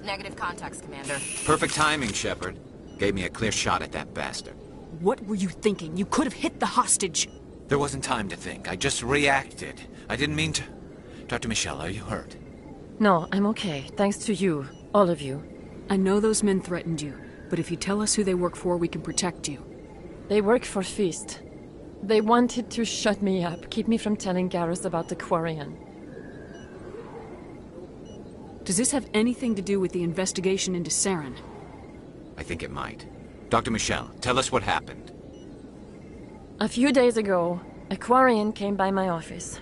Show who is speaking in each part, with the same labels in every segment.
Speaker 1: Negative contacts, Commander.
Speaker 2: Perfect timing, Shepard. Gave me a clear shot at that bastard.
Speaker 3: What were you thinking? You could have hit the hostage.
Speaker 2: There wasn't time to think. I just reacted. I didn't mean to... Dr. Michelle, are you hurt?
Speaker 4: No, I'm okay. Thanks to you. All of you.
Speaker 3: I know those men threatened you, but if you tell us who they work for, we can protect you.
Speaker 4: They work for Feast. They wanted to shut me up, keep me from telling Garrus about the Quarian.
Speaker 3: Does this have anything to do with the investigation into Saren?
Speaker 2: I think it might. Dr. Michelle, tell us what happened.
Speaker 4: A few days ago, a Quarian came by my office.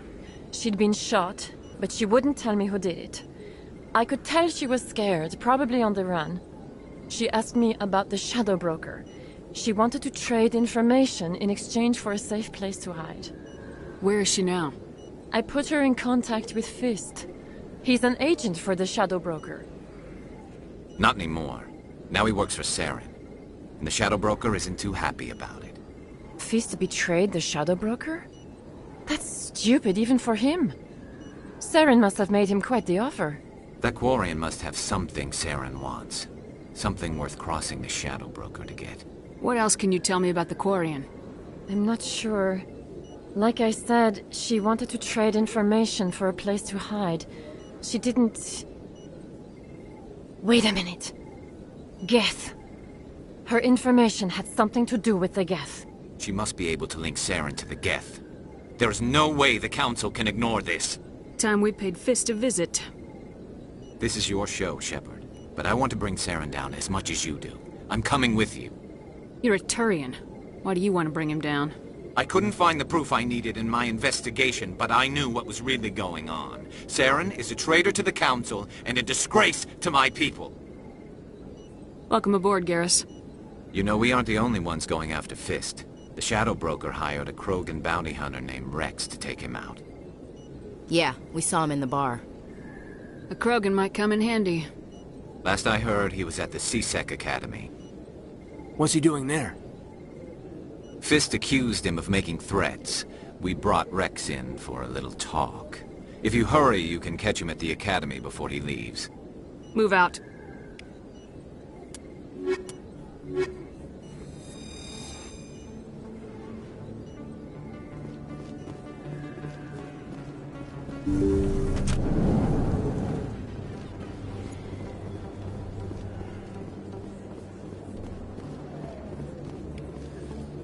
Speaker 4: She'd been shot, but she wouldn't tell me who did it. I could tell she was scared, probably on the run. She asked me about the Shadow Broker. She wanted to trade information in exchange for a safe place to hide.
Speaker 3: Where is she now?
Speaker 4: I put her in contact with Fist. He's an agent for the Shadow Broker.
Speaker 2: Not anymore. Now he works for Saren. And the Shadow Broker isn't too happy about it.
Speaker 4: Fist betrayed the Shadow Broker? That's stupid even for him. Saren must have made him quite the offer.
Speaker 2: That Quarian must have something Saren wants. Something worth crossing the Shadow Broker to get.
Speaker 3: What else can you tell me about the Quarian?
Speaker 4: I'm not sure. Like I said, she wanted to trade information for a place to hide. She didn't... Wait a minute. Geth. Her information had something to do with the Geth.
Speaker 2: She must be able to link Saren to the Geth. There is no way the Council can ignore this.
Speaker 3: Time we paid Fist a visit.
Speaker 2: This is your show, Shepard. But I want to bring Saren down as much as you do. I'm coming with you.
Speaker 3: You're a Turian. Why do you want to bring him down?
Speaker 2: I couldn't find the proof I needed in my investigation, but I knew what was really going on. Saren is a traitor to the Council and a disgrace to my people.
Speaker 3: Welcome aboard, Garrus.
Speaker 2: You know, we aren't the only ones going after Fist. The Shadow Broker hired a Krogan bounty hunter named Rex to take him out.
Speaker 1: Yeah, we saw him in the bar.
Speaker 3: A Krogan might come in handy.
Speaker 2: Last I heard, he was at the C-Sec Academy.
Speaker 5: What's he doing there?
Speaker 2: Fist accused him of making threats. We brought Rex in for a little talk. If you hurry, you can catch him at the Academy before he leaves.
Speaker 3: Move out.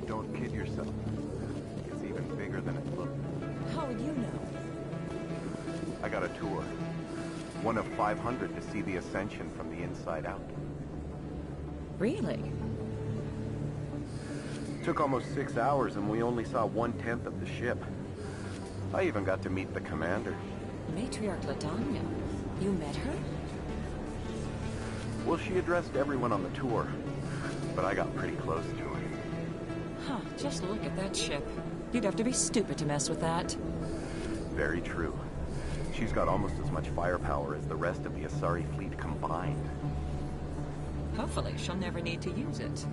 Speaker 6: Don't kid yourself. It's even bigger than it looks.
Speaker 1: How would you know?
Speaker 6: I got a tour. One of 500 to see the Ascension from the inside out.
Speaker 1: Really?
Speaker 6: Took almost 6 hours and we only saw 1/10 of the ship. I even got to meet the commander.
Speaker 1: Matriarch Ladanya. You met her?
Speaker 6: Well, she addressed everyone on the tour, but I got pretty close to her.
Speaker 7: Huh, just look at that ship. You'd have to be stupid to mess with that.
Speaker 6: Very true. She's got almost as much firepower as the rest of the Asari fleet combined.
Speaker 7: Hopefully she'll never need to use it.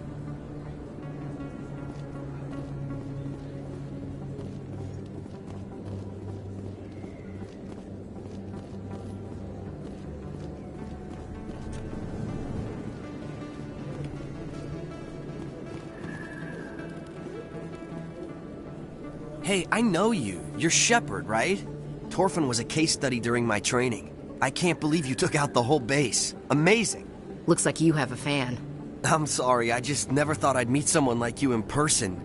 Speaker 5: Hey, I know you. You're Shepard, right? Torfin was a case study during my training. I can't believe you took out the whole base. Amazing.
Speaker 1: Looks like you have a fan.
Speaker 5: I'm sorry, I just never thought I'd meet someone like you in person.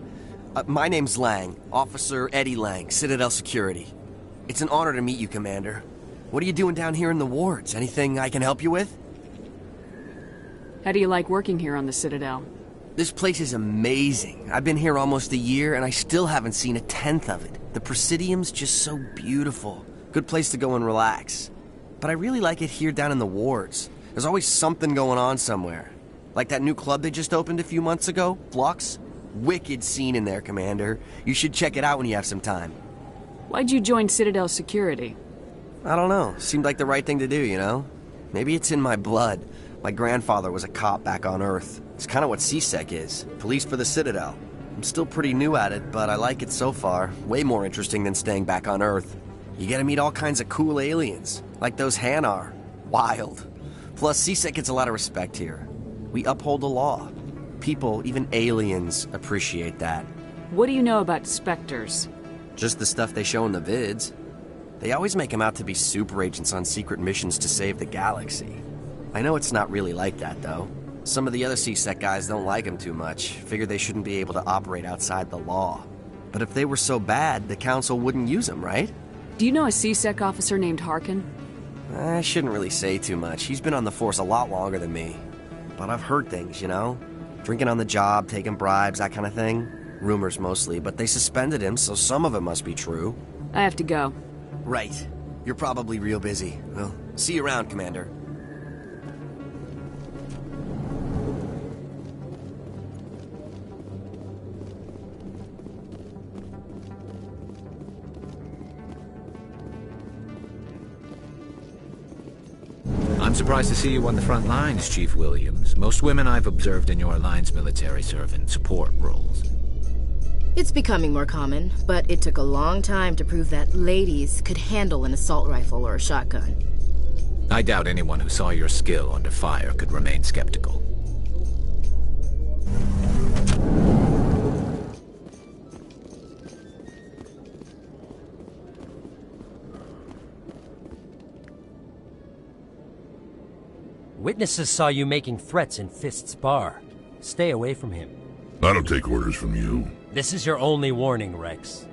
Speaker 5: My name's Lang, Officer Eddie Lang, Citadel Security. It's an honor to meet you, Commander. What are you doing down here in the wards? Anything I can help you with?
Speaker 3: How do you like working here on the Citadel?
Speaker 5: This place is amazing. I've been here almost a year, and I still haven't seen 1/10 of it. The Presidium's just so beautiful. Good place to go and relax. But I really like it here down in the wards. There's always something going on somewhere. Like that new club they just opened a few months ago, Flux. Wicked scene in there, Commander. You should check it out when you have some time.
Speaker 3: Why'd you join Citadel Security?
Speaker 5: I don't know. Seemed like the right thing to do, you know? Maybe it's in my blood. My grandfather was a cop back on Earth. It's kind of what C-Sec is. Police for the Citadel. I'm still pretty new at it, but I like it so far. Way more interesting than staying back on Earth. You get to meet all kinds of cool aliens, like those Hanar. Wild. Plus, CSEC gets a lot of respect here. We uphold the law. People, even aliens, appreciate that.
Speaker 3: What do you know about Spectres?
Speaker 5: Just the stuff they show in the vids. They always make them out to be super agents on secret missions to save the galaxy. I know it's not really like that, though. Some of the other CSEC guys don't like them too much, figure they shouldn't be able to operate outside the law. But if they were so bad, the Council wouldn't use them, right?
Speaker 3: Do you know a CSEC officer named Harkin?
Speaker 5: I shouldn't really say too much. He's been on the force a lot longer than me. But I've heard things, you know? Drinking on the job, taking bribes, that kind of thing. Rumors mostly, but they suspended him, so some of it must be true.
Speaker 3: I have to go.
Speaker 5: Right. You're probably real busy. Well, see you around, Commander.
Speaker 2: I'm surprised to see you on the front lines, Chief Williams. Most women I've observed in your Alliance military serve in support roles.
Speaker 1: It's becoming more common, but it took a long time to prove that ladies could handle an assault rifle or a shotgun.
Speaker 2: I doubt anyone who saw your skill under fire could remain skeptical.
Speaker 8: Witnesses saw you making threats in Fist's bar. Stay away from him.
Speaker 9: I don't take orders from you.
Speaker 8: This is your only warning, Rex.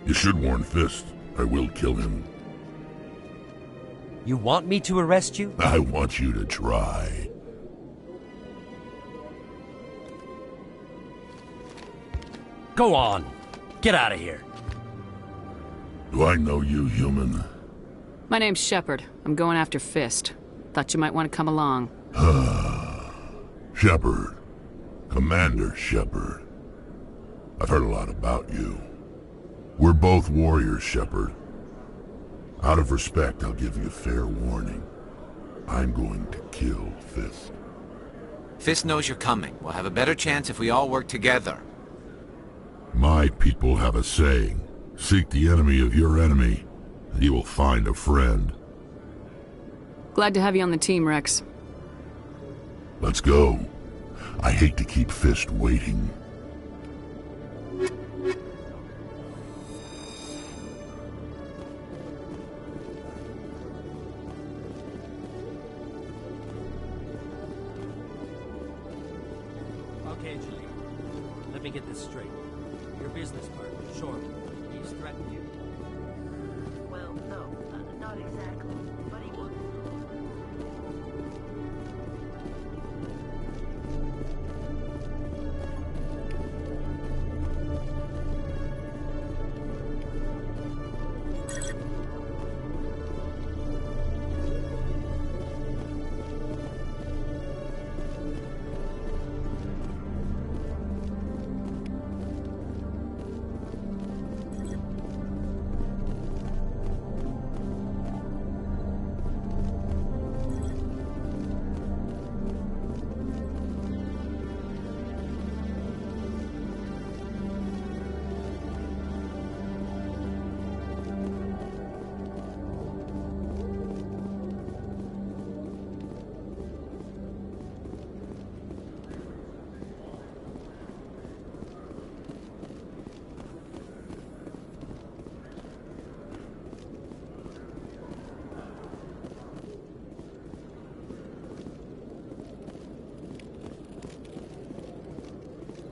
Speaker 9: You should warn Fist. I will kill him.
Speaker 8: You want me to arrest you?
Speaker 9: I want you to try.
Speaker 8: Go on. Get out of here.
Speaker 9: Do I know you, human?
Speaker 3: My name's Shepard. I'm going after Fist. Thought you might want to come along.
Speaker 9: Shepard. Commander Shepard. I've heard a lot about you. We're both warriors, Shepard. Out of respect, I'll give you fair warning. I'm going to kill Fist.
Speaker 2: Fist knows you're coming. We'll have a better chance if we all work together.
Speaker 9: My people have a saying. Seek the enemy of your enemy, and you will find a friend.
Speaker 3: Glad to have you on the team, Rex.
Speaker 9: Let's go. I hate to keep Fist waiting.
Speaker 8: Okay, Julie. Let me get this straight. Your business partner, Short, he's threatened you.
Speaker 10: Well, no, not exactly, but he would.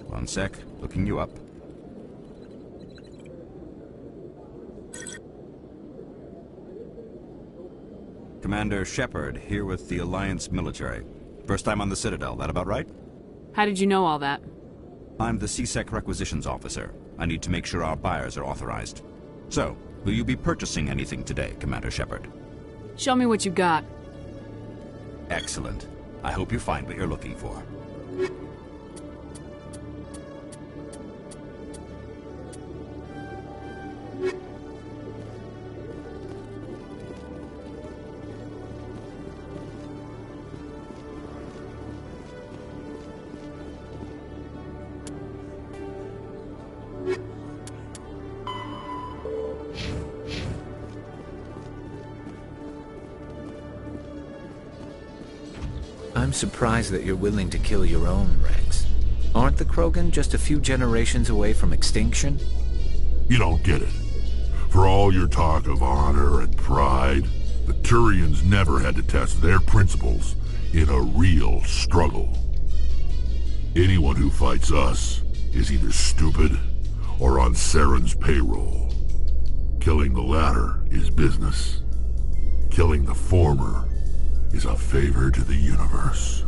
Speaker 11: One sec, looking you up. Commander Shepard, here with the Alliance military. First time on the Citadel, that about right?
Speaker 3: How did you know all that?
Speaker 11: I'm the CSEC requisitions officer. I need to make sure our buyers are authorized. So, will you be purchasing anything today, Commander Shepard?
Speaker 3: Show me what you got.
Speaker 11: Excellent. I hope you find what you're looking for.
Speaker 2: I'm surprised that you're willing to kill your own, Rex. Aren't the Krogan just a few generations away from extinction?
Speaker 9: You don't get it. For all your talk of honor and pride, the Turians never had to test their principles in a real struggle. Anyone who fights us is either stupid or on Saren's payroll. Killing the latter is business. Killing the former is a favor to the universe.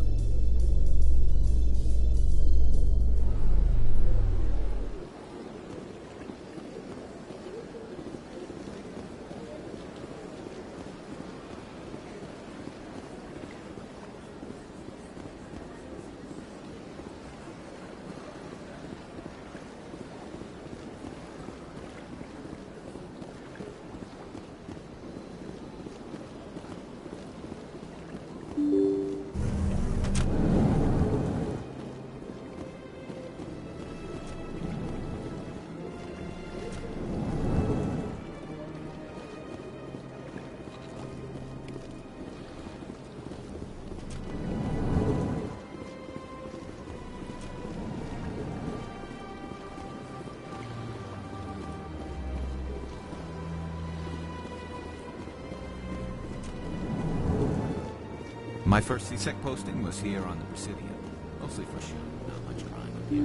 Speaker 2: My first CSEC posting was here on the Presidium. Mostly for show, not much crime up here.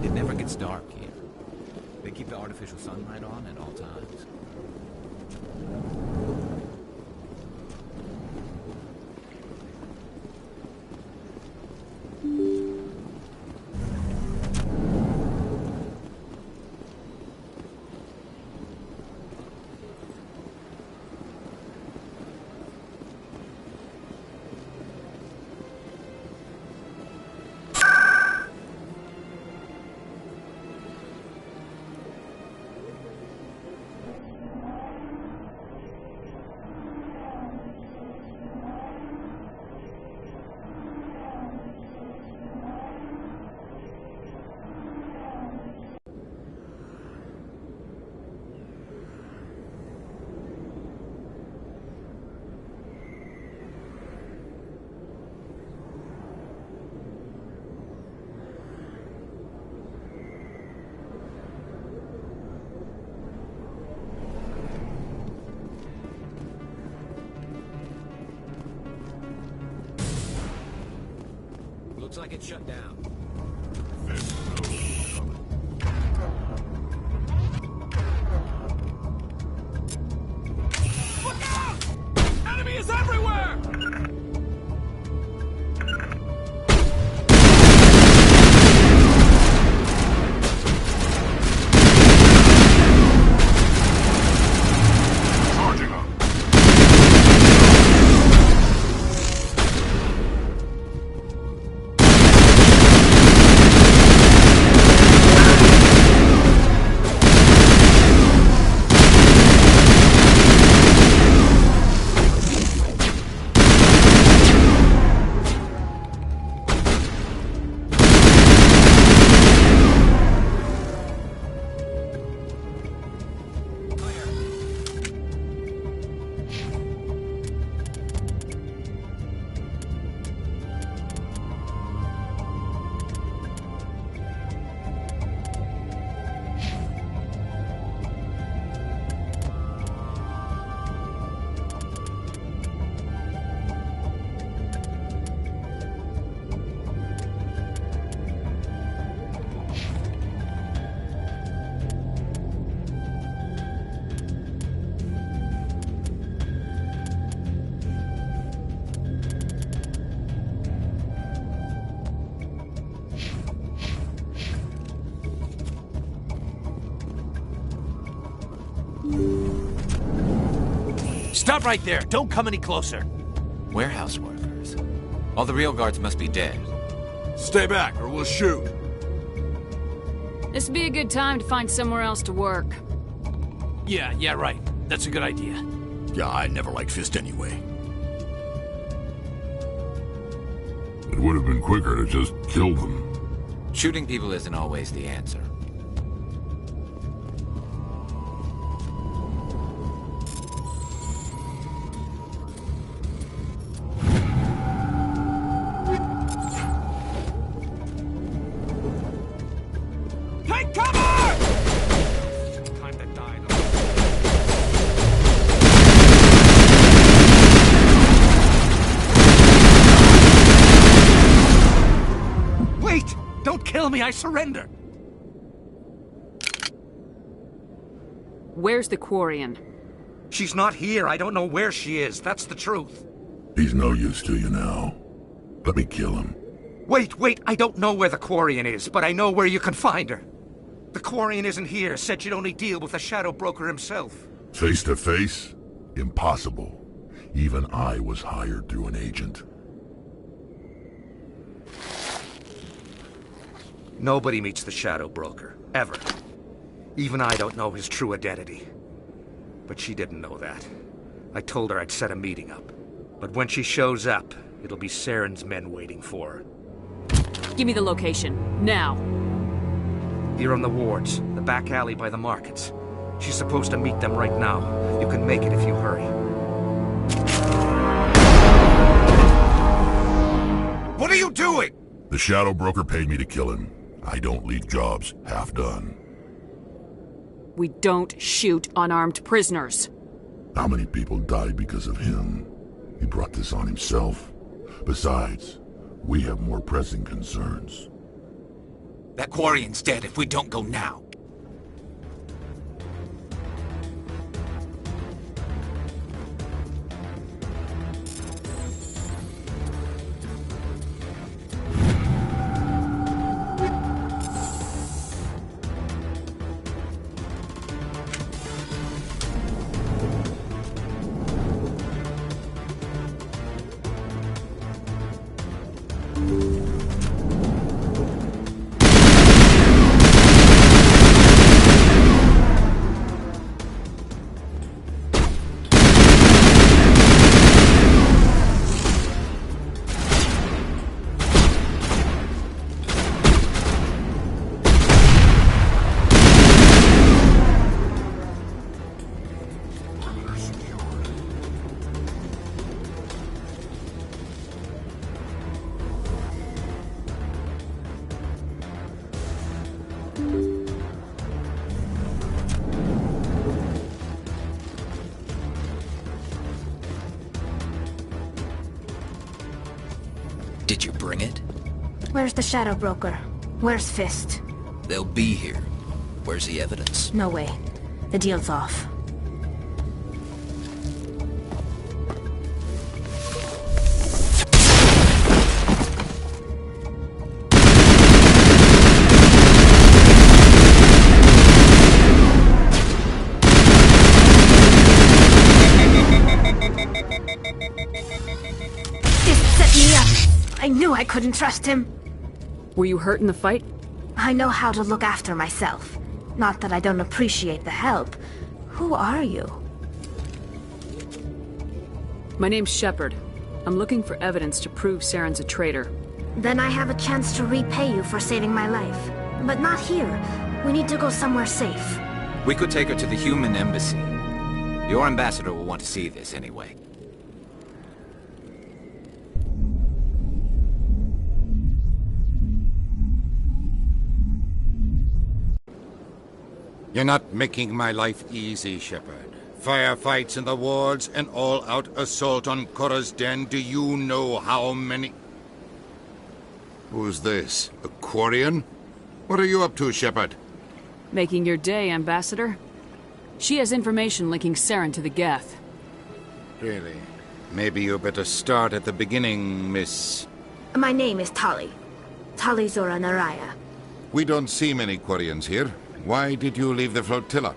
Speaker 2: It never gets dark here. They keep the artificial sunlight on at all times. Looks like it's shut down.
Speaker 12: Look out! Enemy is everywhere!
Speaker 9: Charging up.
Speaker 12: Stop right there. Don't come any closer.
Speaker 2: Warehouse workers. All the real guards must be dead.
Speaker 12: Stay back or we'll shoot.
Speaker 3: This would be a good time to find somewhere else to work.
Speaker 12: Yeah, right. That's a good idea.
Speaker 13: Yeah, I never liked Fist anyway.
Speaker 9: It would have been quicker to just kill them.
Speaker 2: Shooting people isn't always the answer.
Speaker 12: Take cover! Time to die. Wait! Don't kill me, I surrender!
Speaker 3: Where's the Quarian?
Speaker 12: She's not here. I don't know where she is. That's the truth.
Speaker 9: He's no use to you now. Let me kill him.
Speaker 12: Wait, I don't know where the Quarian is, but I know where you can find her. The Quarian isn't here. Said she'd only deal with the Shadow Broker himself.
Speaker 9: Face to face? Impossible. Even I was hired through an agent.
Speaker 12: Nobody meets the Shadow Broker, ever. Even I don't know his true identity. But she didn't know that. I told her I'd set a meeting up. But when she shows up, it'll be Saren's men waiting for her.
Speaker 3: Give me the location, now.
Speaker 12: Here on the wards, the back alley by the markets. She's supposed to meet them right now. You can make it if you hurry.
Speaker 9: What are you doing? The Shadow Broker paid me to kill him. I don't leave jobs half done.
Speaker 3: We don't shoot unarmed prisoners.
Speaker 9: How many people died because of him? He brought this on himself. Besides, we have more pressing concerns.
Speaker 2: That Quarian's dead if we don't go now. Did you bring it?
Speaker 14: Where's the Shadow Broker? Where's Fist?
Speaker 15: They'll be here. Where's the evidence?
Speaker 14: No way. The deal's off. I knew I couldn't trust him.
Speaker 3: Were you hurt in the fight?
Speaker 14: I know how to look after myself. Not that I don't appreciate the help. Who are you?
Speaker 3: My name's Shepard. I'm looking for evidence to prove Saren's a traitor.
Speaker 14: Then I have a chance to repay you for saving my life. But not here. We need to go somewhere safe.
Speaker 2: We could take her to the human embassy. Your ambassador will want to see this anyway.
Speaker 16: You're not making my life easy, Shepard. Firefights in the wards, an all-out assault on Korra's den. Do you know how many...
Speaker 17: Who's this? A Quarian? What are you up to, Shepard?
Speaker 3: Making your day, Ambassador. She has information linking Saren to the Geth.
Speaker 16: Really? Maybe you better start at the beginning, Miss...
Speaker 14: My name is Tali. Tali Zora Naraya.
Speaker 17: We don't see many Quarians here. Why did you leave the flotilla?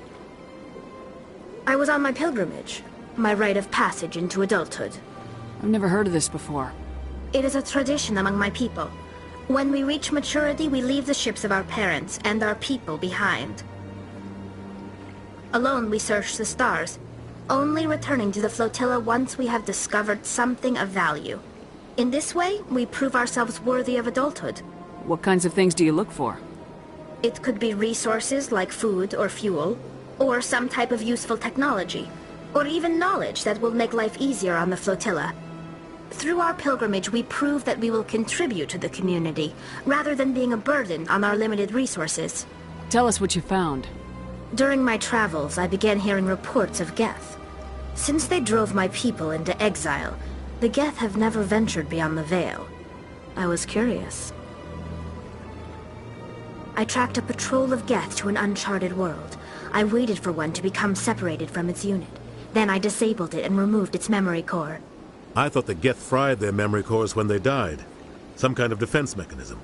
Speaker 14: I was on my pilgrimage. My rite of passage into adulthood.
Speaker 3: I've never heard of this before.
Speaker 14: It is a tradition among my people. When we reach maturity, we leave the ships of our parents and our people behind. Alone, we search the stars, only returning to the flotilla once we have discovered something of value. In this way, we prove ourselves worthy of adulthood.
Speaker 3: What kinds of things do you look for?
Speaker 14: It could be resources like food or fuel, or some type of useful technology, or even knowledge that will make life easier on the flotilla. Through our pilgrimage, we prove that we will contribute to the community, rather than being a burden on our limited resources.
Speaker 3: Tell us what you found.
Speaker 14: During my travels, I began hearing reports of Geth. Since they drove my people into exile, the Geth have never ventured beyond the Veil. I was curious. I tracked a patrol of Geth to an uncharted world. I waited for one to become separated from its unit. Then I disabled it and removed its memory core.
Speaker 18: I thought the Geth fried their memory cores when they died. Some kind of defense mechanism.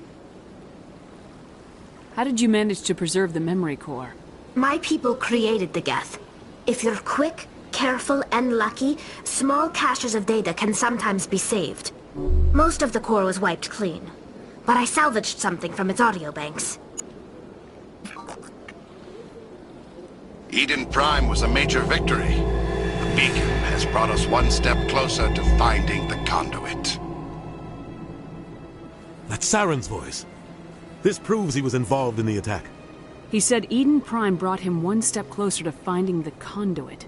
Speaker 3: How did you manage to preserve the memory core?
Speaker 14: My people created the Geth. If you're quick, careful, and lucky, small caches of data can sometimes be saved. Most of the core was wiped clean, but I salvaged something from its audio banks.
Speaker 19: Eden Prime was a major victory. The beacon has brought us one step closer to finding the conduit.
Speaker 18: That's Saren's voice. This proves he was involved in the attack.
Speaker 3: He said Eden Prime brought him one step closer to finding the conduit.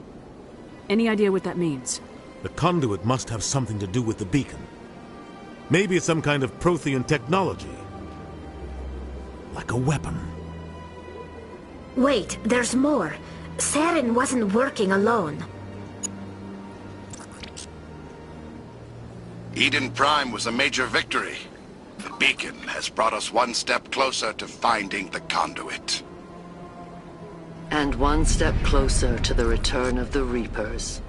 Speaker 3: Any idea what that means?
Speaker 18: The conduit must have something to do with the beacon. Maybe it's some kind of Prothean technology. Like a weapon.
Speaker 14: Wait, there's more. Saren wasn't working alone.
Speaker 19: Eden Prime was a major victory. The beacon has brought us one step closer to finding the conduit.
Speaker 10: And one step closer to the return of the Reapers.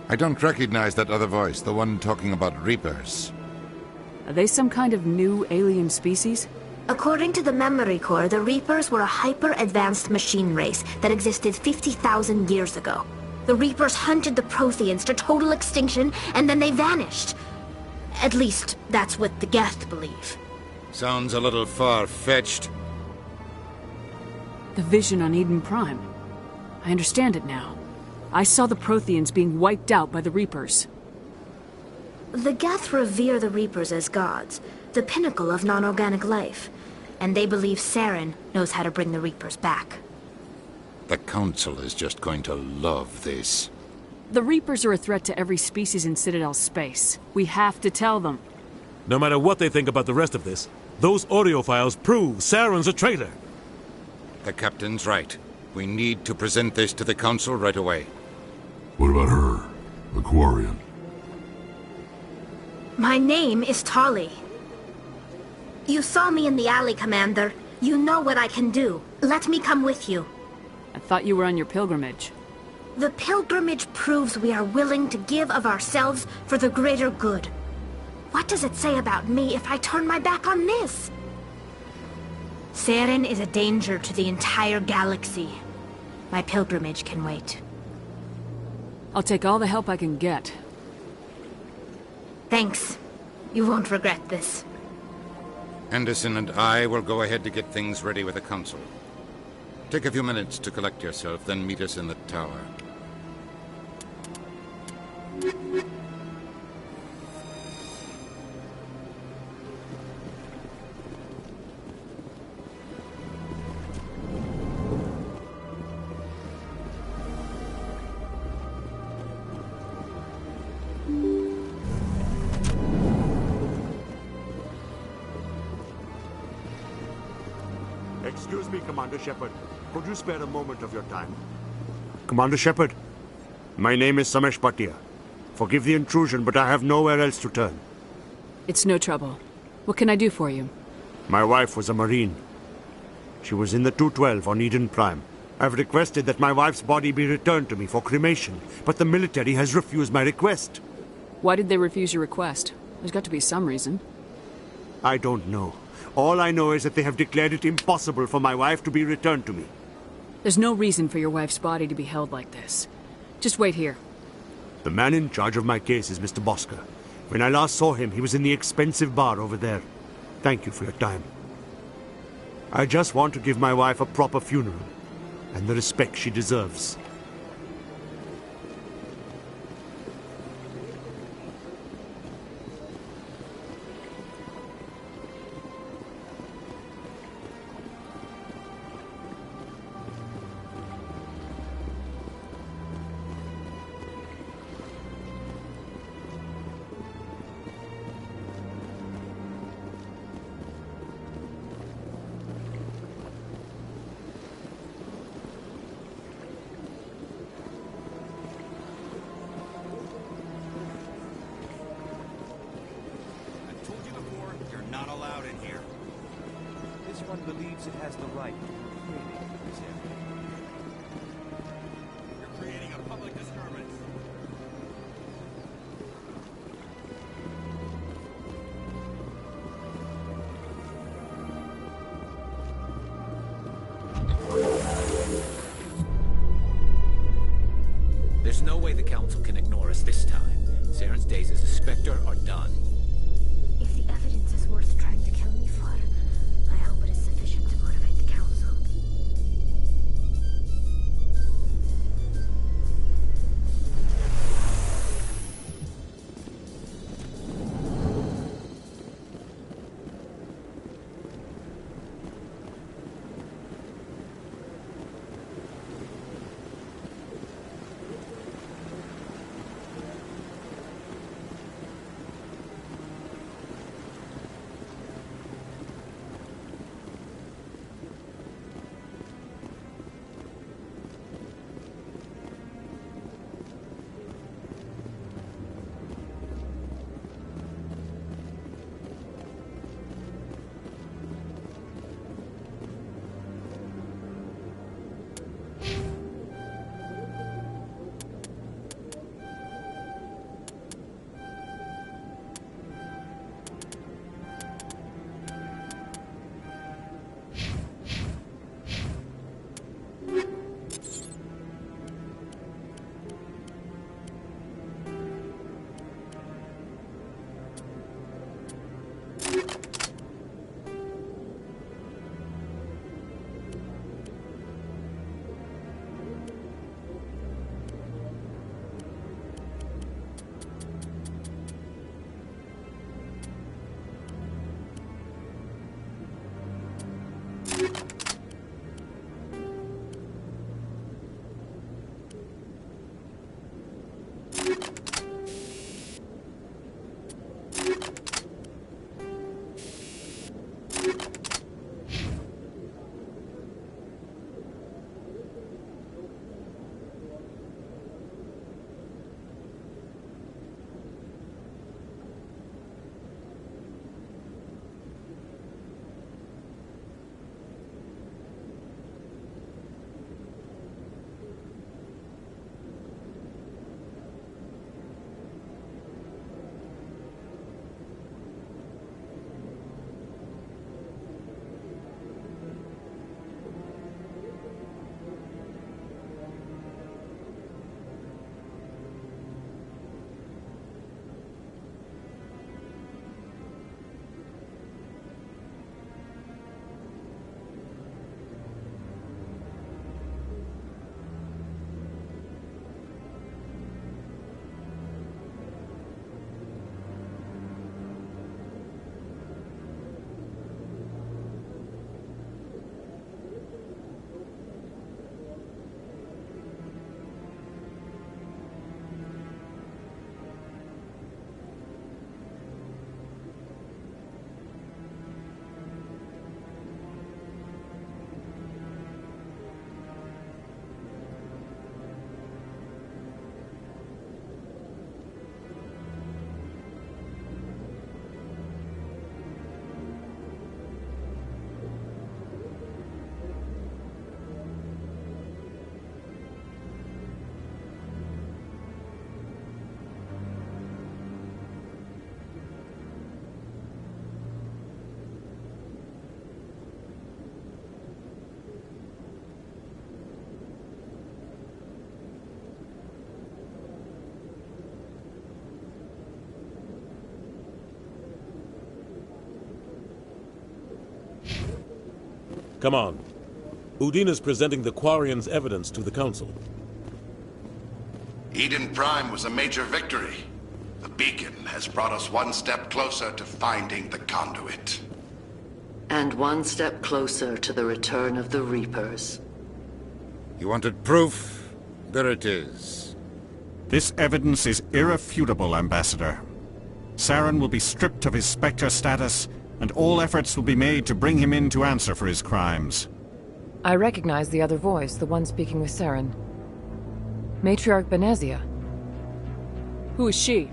Speaker 16: I don't recognize that other voice, the one talking about Reapers.
Speaker 3: Are they some kind of new alien species?
Speaker 14: According to the memory core, the Reapers were a hyper-advanced machine race that existed 50,000 years ago. The Reapers hunted the Protheans to total extinction, and then they vanished. At least, that's what the Geth believe.
Speaker 16: Sounds a little far-fetched.
Speaker 3: The vision on Eden Prime. I understand it now. I saw the Protheans being wiped out by the Reapers.
Speaker 14: The Geth revere the Reapers as gods, the pinnacle of non-organic life. And they believe Saren knows how to bring the Reapers back.
Speaker 16: The Council is just going to love this.
Speaker 3: The Reapers are a threat to every species in Citadel space. We have to tell them.
Speaker 18: No matter what they think about the rest of this, those audio files prove Saren's a traitor.
Speaker 16: The Captain's right. We need to present this to the Council right away.
Speaker 9: What about her? The Quarian?
Speaker 14: My name is Tali. You saw me in the alley, Commander. You know what I can do. Let me come with you.
Speaker 3: I thought you were on your pilgrimage.
Speaker 14: The pilgrimage proves we are willing to give of ourselves for the greater good. What does it say about me if I turn my back on this? Saren is a danger to the entire galaxy. My pilgrimage can wait.
Speaker 3: I'll take all the help I can get.
Speaker 14: Thanks. You won't regret this.
Speaker 16: Anderson and I will go ahead to get things ready with the Council. Take a few minutes to collect yourself, then meet us in the tower.
Speaker 20: Excuse me, Commander Shepard. Could you spare a moment of your time? Commander Shepard, my name is Samesh Bhatia. Forgive the intrusion, but I have nowhere else to turn.
Speaker 3: It's no trouble. What can I do for you?
Speaker 20: My wife was a Marine. She was in the 212 on Eden Prime. I've requested that my wife's body be returned to me for cremation, but the military has refused my request.
Speaker 3: Why did they refuse your request? There's got to be some reason.
Speaker 20: I don't know. All I know is that they have declared it impossible for my wife to be returned to me.
Speaker 3: There's no reason for your wife's body to be held like this. Just wait here.
Speaker 20: The man in charge of my case is Mr. Bosker. When I last saw him, he was in the expensive bar over there. Thank you for your time. I just want to give my wife a proper funeral, and the respect she deserves.
Speaker 11: Not allowed in here.
Speaker 8: This one believes it has the right to create this area.
Speaker 11: You're creating a public disturbance.
Speaker 2: There's no way the Council can ignore us this time. Saren's days as a Spectre are done.
Speaker 14: If the evidence is worth trying to kill me for, I hope it is sufficient to motivate the Council.
Speaker 18: Come on. Udina's presenting the Quarian's evidence to the Council.
Speaker 19: Eden Prime was a major victory. The beacon has brought us one step closer to finding the conduit.
Speaker 10: And one step closer to the return of the Reapers.
Speaker 16: You wanted proof? There it is.
Speaker 21: This evidence is irrefutable, Ambassador. Saren will be stripped of his Spectre status, and all efforts will be made to bring him in to answer for his crimes.
Speaker 4: I recognize the other voice, the one speaking with Saren. Matriarch Benezia.
Speaker 3: Who is she?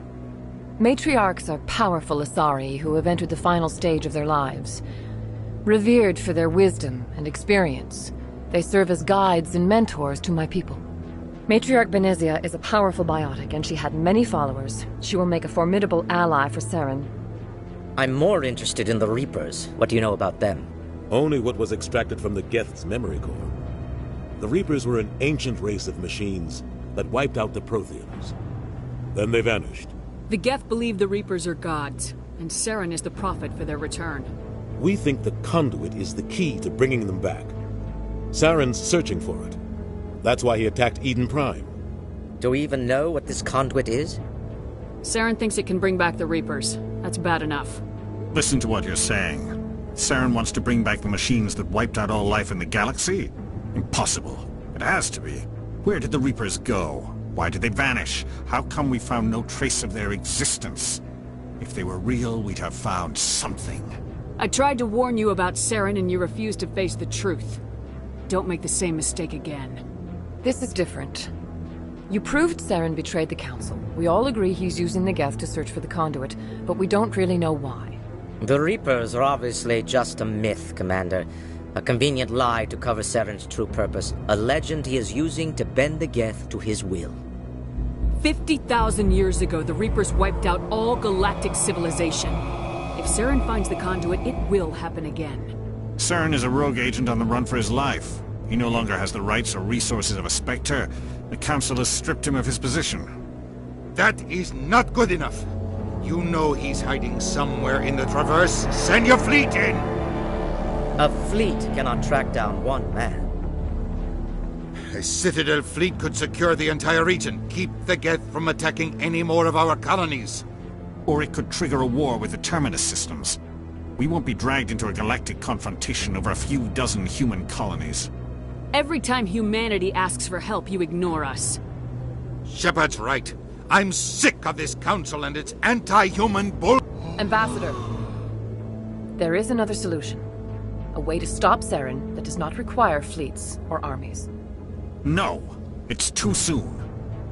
Speaker 4: Matriarchs are powerful Asari who have entered the final stage of their lives. Revered for their wisdom and experience, they serve as guides and mentors to my people. Matriarch Benezia is a powerful biotic, and she had many followers. She will make a formidable ally for Saren.
Speaker 22: I'm more interested in the Reapers. What do you know about them?
Speaker 18: Only what was extracted from the Geth's memory core. The Reapers were an ancient race of machines that wiped out the Protheans. Then they vanished.
Speaker 3: The Geth believe the Reapers are gods, and Saren is the prophet for their return.
Speaker 18: We think the conduit is the key to bringing them back. Saren's searching for it. That's why he attacked Eden Prime.
Speaker 22: Do we even know what this conduit is?
Speaker 3: Saren thinks it can bring back the Reapers. That's bad enough.
Speaker 21: Listen to what you're saying. Saren wants to bring back the machines that wiped out all life in the galaxy? Impossible. It has to be. Where did the Reapers go? Why did they vanish? How come we found no trace of their existence? If they were real, we'd have found something.
Speaker 3: I tried to warn you about Saren, and you refused to face the truth. Don't make the same mistake again.
Speaker 4: This is different. You proved Saren betrayed the Council. We all agree he's using the Geth to search for the conduit, but we don't really know why.
Speaker 22: The Reapers are obviously just a myth, Commander. A convenient lie to cover Saren's true purpose. A legend he is using to bend the Geth to his will.
Speaker 3: 50,000 years ago, the Reapers wiped out all galactic civilization. If Saren finds the conduit, it will happen again.
Speaker 21: Saren is a rogue agent on the run for his life. He no longer has the rights or resources of a Spectre. The Council has stripped him of his position.
Speaker 16: That is not good enough. You know he's hiding somewhere in the Traverse. Send your fleet in!
Speaker 22: A fleet cannot track down one man.
Speaker 16: A Citadel fleet could secure the entire region, keep the Geth from attacking any more of our colonies.
Speaker 21: Or it could trigger a war with the Terminus systems. We won't be dragged into a galactic confrontation over a few dozen human colonies.
Speaker 3: Every time humanity asks for help, you ignore us.
Speaker 16: Shepard's right. I'm sick of this council and its anti-human bull...
Speaker 4: Ambassador, there is another solution. A way to stop Saren that does not require fleets or armies.
Speaker 21: No, it's too soon.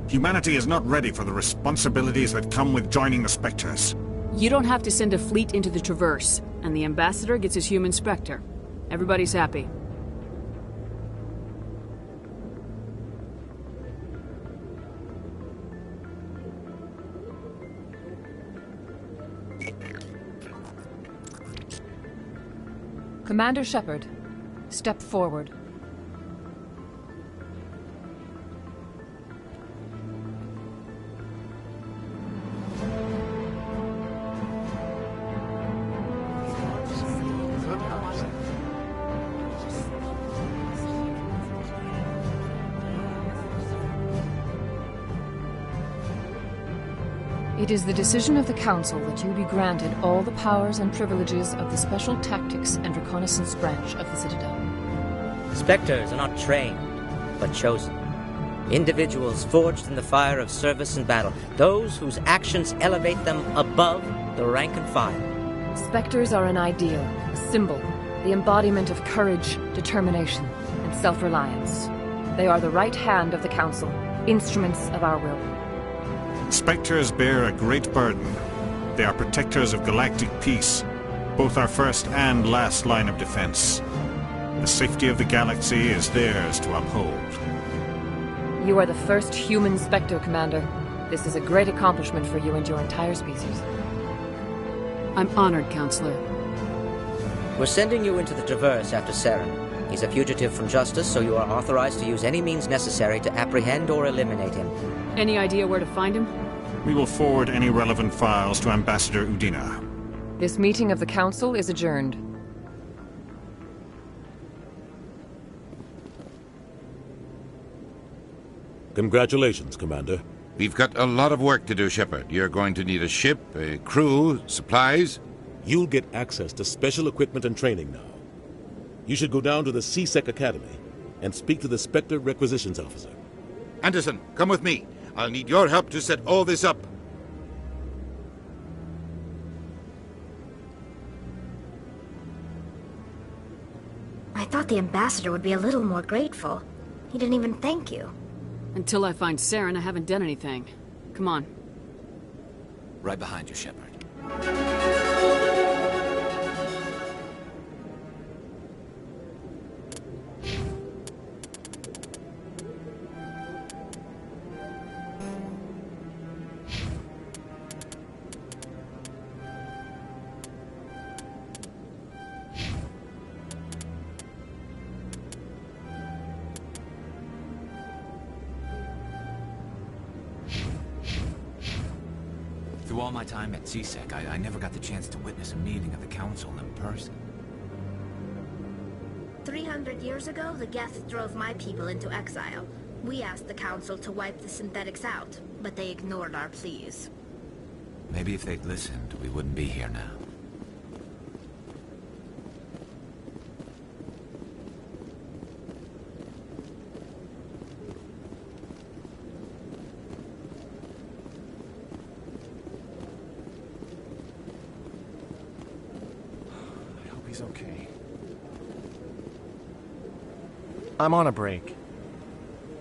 Speaker 21: Humanity is not ready for the responsibilities that come with joining the Spectres.
Speaker 3: You don't have to send a fleet into the Traverse, and the Ambassador gets his human Spectre. Everybody's happy. Commander Shepard, step forward. It is the decision of the Council that you be granted all the powers and privileges of the Special Tactics and Reconnaissance Branch of the Citadel.
Speaker 22: Spectres are not trained, but chosen. Individuals forged in the fire of service and battle. Those whose actions elevate them above the rank and file.
Speaker 4: Spectres are an ideal, a symbol, the embodiment of courage, determination, and self-reliance. They are the right hand of the Council, instruments of our will.
Speaker 21: Spectres bear a great burden. They are protectors of galactic peace, both our first and last line of defense. The safety of the galaxy is theirs to uphold.
Speaker 4: You are the first human Spectre, Commander. This is a great accomplishment for you and your entire species.
Speaker 3: I'm honored, Counselor.
Speaker 22: We're sending you into the Traverse after Saren. He's a fugitive from justice, so you are authorized to use any means necessary to apprehend or eliminate him.
Speaker 3: Any idea where to find him?
Speaker 21: We will forward any relevant files to Ambassador Udina.
Speaker 4: This meeting of the Council is adjourned.
Speaker 18: Congratulations, Commander.
Speaker 16: We've got a lot of work to do, Shepard. You're going to need a ship, a crew, supplies.
Speaker 18: You'll get access to special equipment and training now. You should go down to the C-Sec Academy and speak to the Spectre Requisitions Officer.
Speaker 16: Anderson, come with me. I'll need your help to set all this up.
Speaker 14: I thought the ambassador would be a little more grateful. He didn't even thank you.
Speaker 3: Until I find Saren, I haven't done anything. Come on.
Speaker 2: Right behind you, Shepard. Through all my time at C-Sec, I never got the chance to witness a meeting of the Council in person.
Speaker 14: 300 years ago, the Geth drove my people into exile. We asked the Council to wipe the synthetics out, but they ignored our pleas.
Speaker 2: Maybe if they'd listened, we wouldn't be here now.
Speaker 6: He's okay. I'm on a break.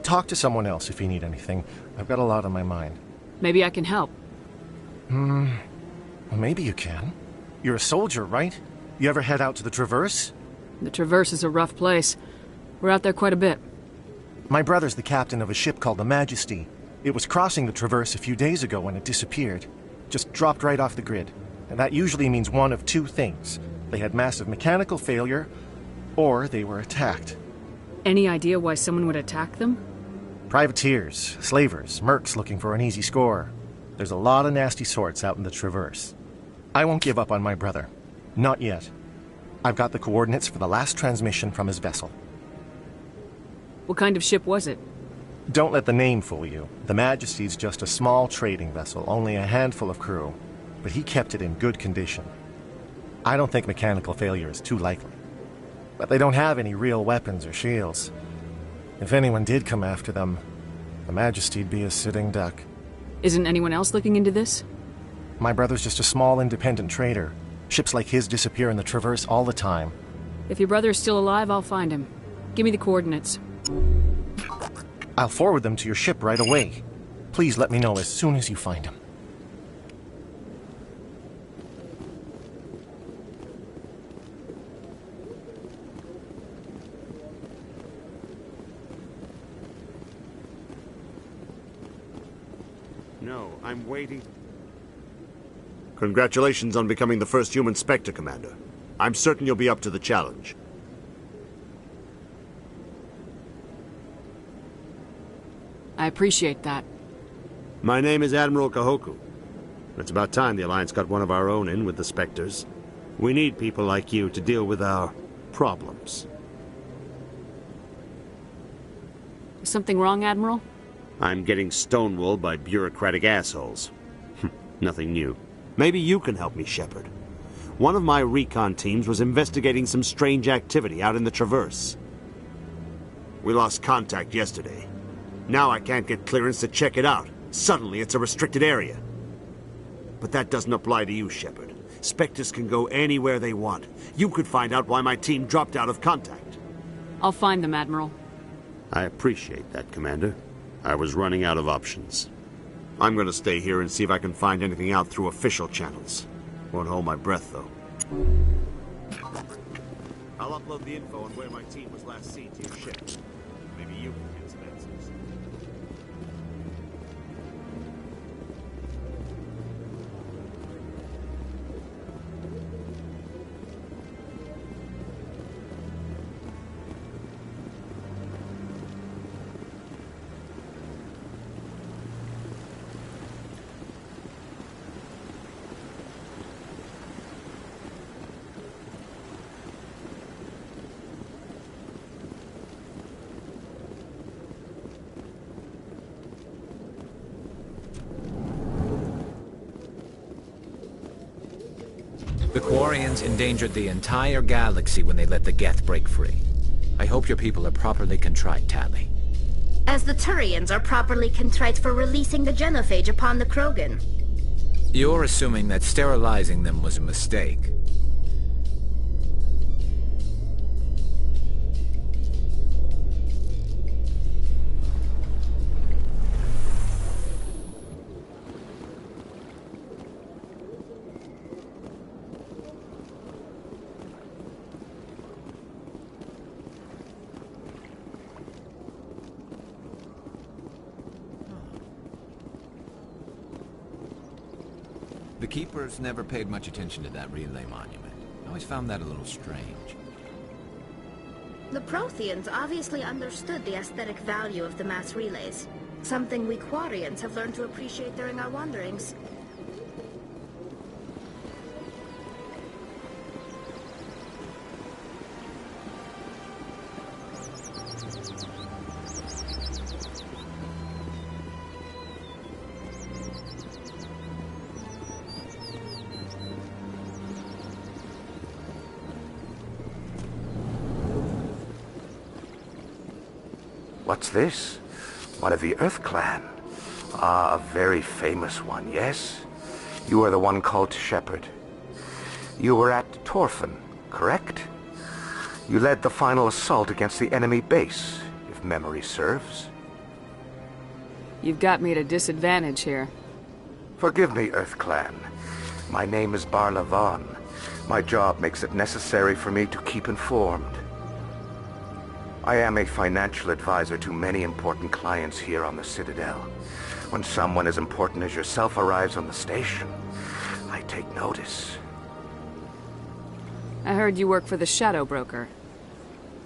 Speaker 6: Talk to someone else if you need anything. I've got a lot on my mind.
Speaker 3: Maybe I can help.
Speaker 6: Well, maybe you can. You're a soldier, right? You ever head out to the Traverse?
Speaker 3: The Traverse is a rough place. We're out there quite a bit.
Speaker 6: My brother's the captain of a ship called the Majesty. It was crossing the Traverse a few days ago when it disappeared. Just dropped right off the grid. And that usually means one of two things. They had massive mechanical failure, or they were attacked.
Speaker 3: Any idea why someone would attack them?
Speaker 6: Privateers, slavers, mercs looking for an easy score. There's a lot of nasty sorts out in the Traverse. I won't give up on my brother. Not yet. I've got the coordinates for the last transmission from his vessel.
Speaker 3: What kind of ship was it?
Speaker 6: Don't let the name fool you. The Majesty's just a small trading vessel, only a handful of crew. But he kept it in good condition. I don't think mechanical failure is too likely. But they don't have any real weapons or shields. If anyone did come after them, the Majesty'd be a sitting duck.
Speaker 3: Isn't anyone else looking into this?
Speaker 6: My brother's just a small independent trader. Ships like his disappear in the Traverse all the time.
Speaker 3: If your brother is still alive, I'll find him. Give me the coordinates.
Speaker 6: I'll forward them to your ship right away. Please let me know as soon as you find him.
Speaker 20: No, I'm waiting. Congratulations on becoming the first human Spectre, Commander. I'm certain you'll be up to the challenge.
Speaker 3: I appreciate that.
Speaker 20: My name is Admiral Kahoku. It's about time the Alliance got one of our own in with the Spectres. We need people like you to deal with our problems.
Speaker 3: Is something wrong, Admiral?
Speaker 20: I'm getting stonewalled by bureaucratic assholes. Nothing new. Maybe you can help me, Shepard. One of my recon teams was investigating some strange activity out in the Traverse. We lost contact yesterday. Now I can't get clearance to check it out. Suddenly it's a restricted area. But that doesn't apply to you, Shepard. Spectres can go anywhere they want. You could find out why my team dropped out of contact.
Speaker 3: I'll find them, Admiral.
Speaker 20: I appreciate that, Commander. I was running out of options. I'm going to stay here and see if I can find anything out through official channels. Won't hold my breath, though. I'll upload the info on where my team was last seen to your ship. Maybe you can get some answers.
Speaker 2: Quarians endangered the entire galaxy when they let the Geth break free. I hope your people are properly contrite, Tali.
Speaker 14: As the Turians are properly contrite for releasing the genophage upon the Krogan.
Speaker 2: You're assuming that sterilizing them was a mistake. The Keepers never paid much attention to that relay monument. I always found that a little strange.
Speaker 14: The Protheans obviously understood the aesthetic value of the mass relays. Something we Quarians have learned to appreciate during our wanderings.
Speaker 12: What's this? One of the Earth Clan. Ah, a very famous one, yes? You are the one called Shepard. You were at Torfan, correct? You led the final assault against the enemy base, if memory serves.
Speaker 3: You've got me at a disadvantage here.
Speaker 12: Forgive me, Earth Clan. My name is Barla Vaughn. My job makes it necessary for me to keep informed. I am a financial advisor to many important clients here on the Citadel. When someone as important as yourself arrives on the station, I take notice.
Speaker 3: I heard you work for the Shadow Broker.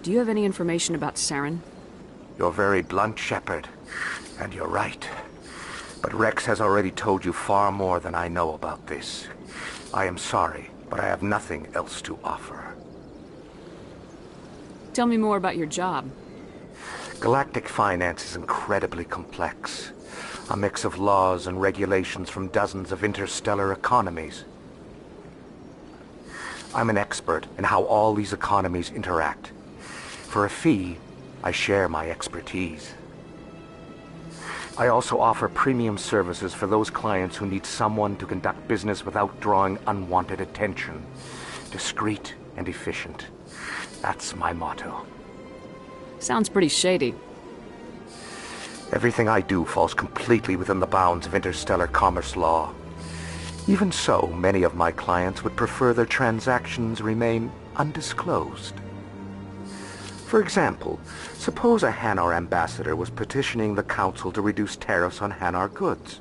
Speaker 3: Do you have any information about Saren?
Speaker 12: You're very blunt, Shepard, and you're right. But Rex has already told you far more than I know about this. I am sorry, but I have nothing else to offer.
Speaker 3: Tell me more about your job.
Speaker 12: Galactic finance is incredibly complex. A mix of laws and regulations from dozens of interstellar economies. I'm an expert in how all these economies interact. For a fee, I share my expertise. I also offer premium services for those clients who need someone to conduct business without drawing unwanted attention. Discreet and efficient. That's my motto.
Speaker 3: Sounds pretty shady.
Speaker 12: Everything I do falls completely within the bounds of interstellar commerce law. Even so, many of my clients would prefer their transactions remain undisclosed. For example, suppose a Hanar ambassador was petitioning the Council to reduce tariffs on Hanar goods.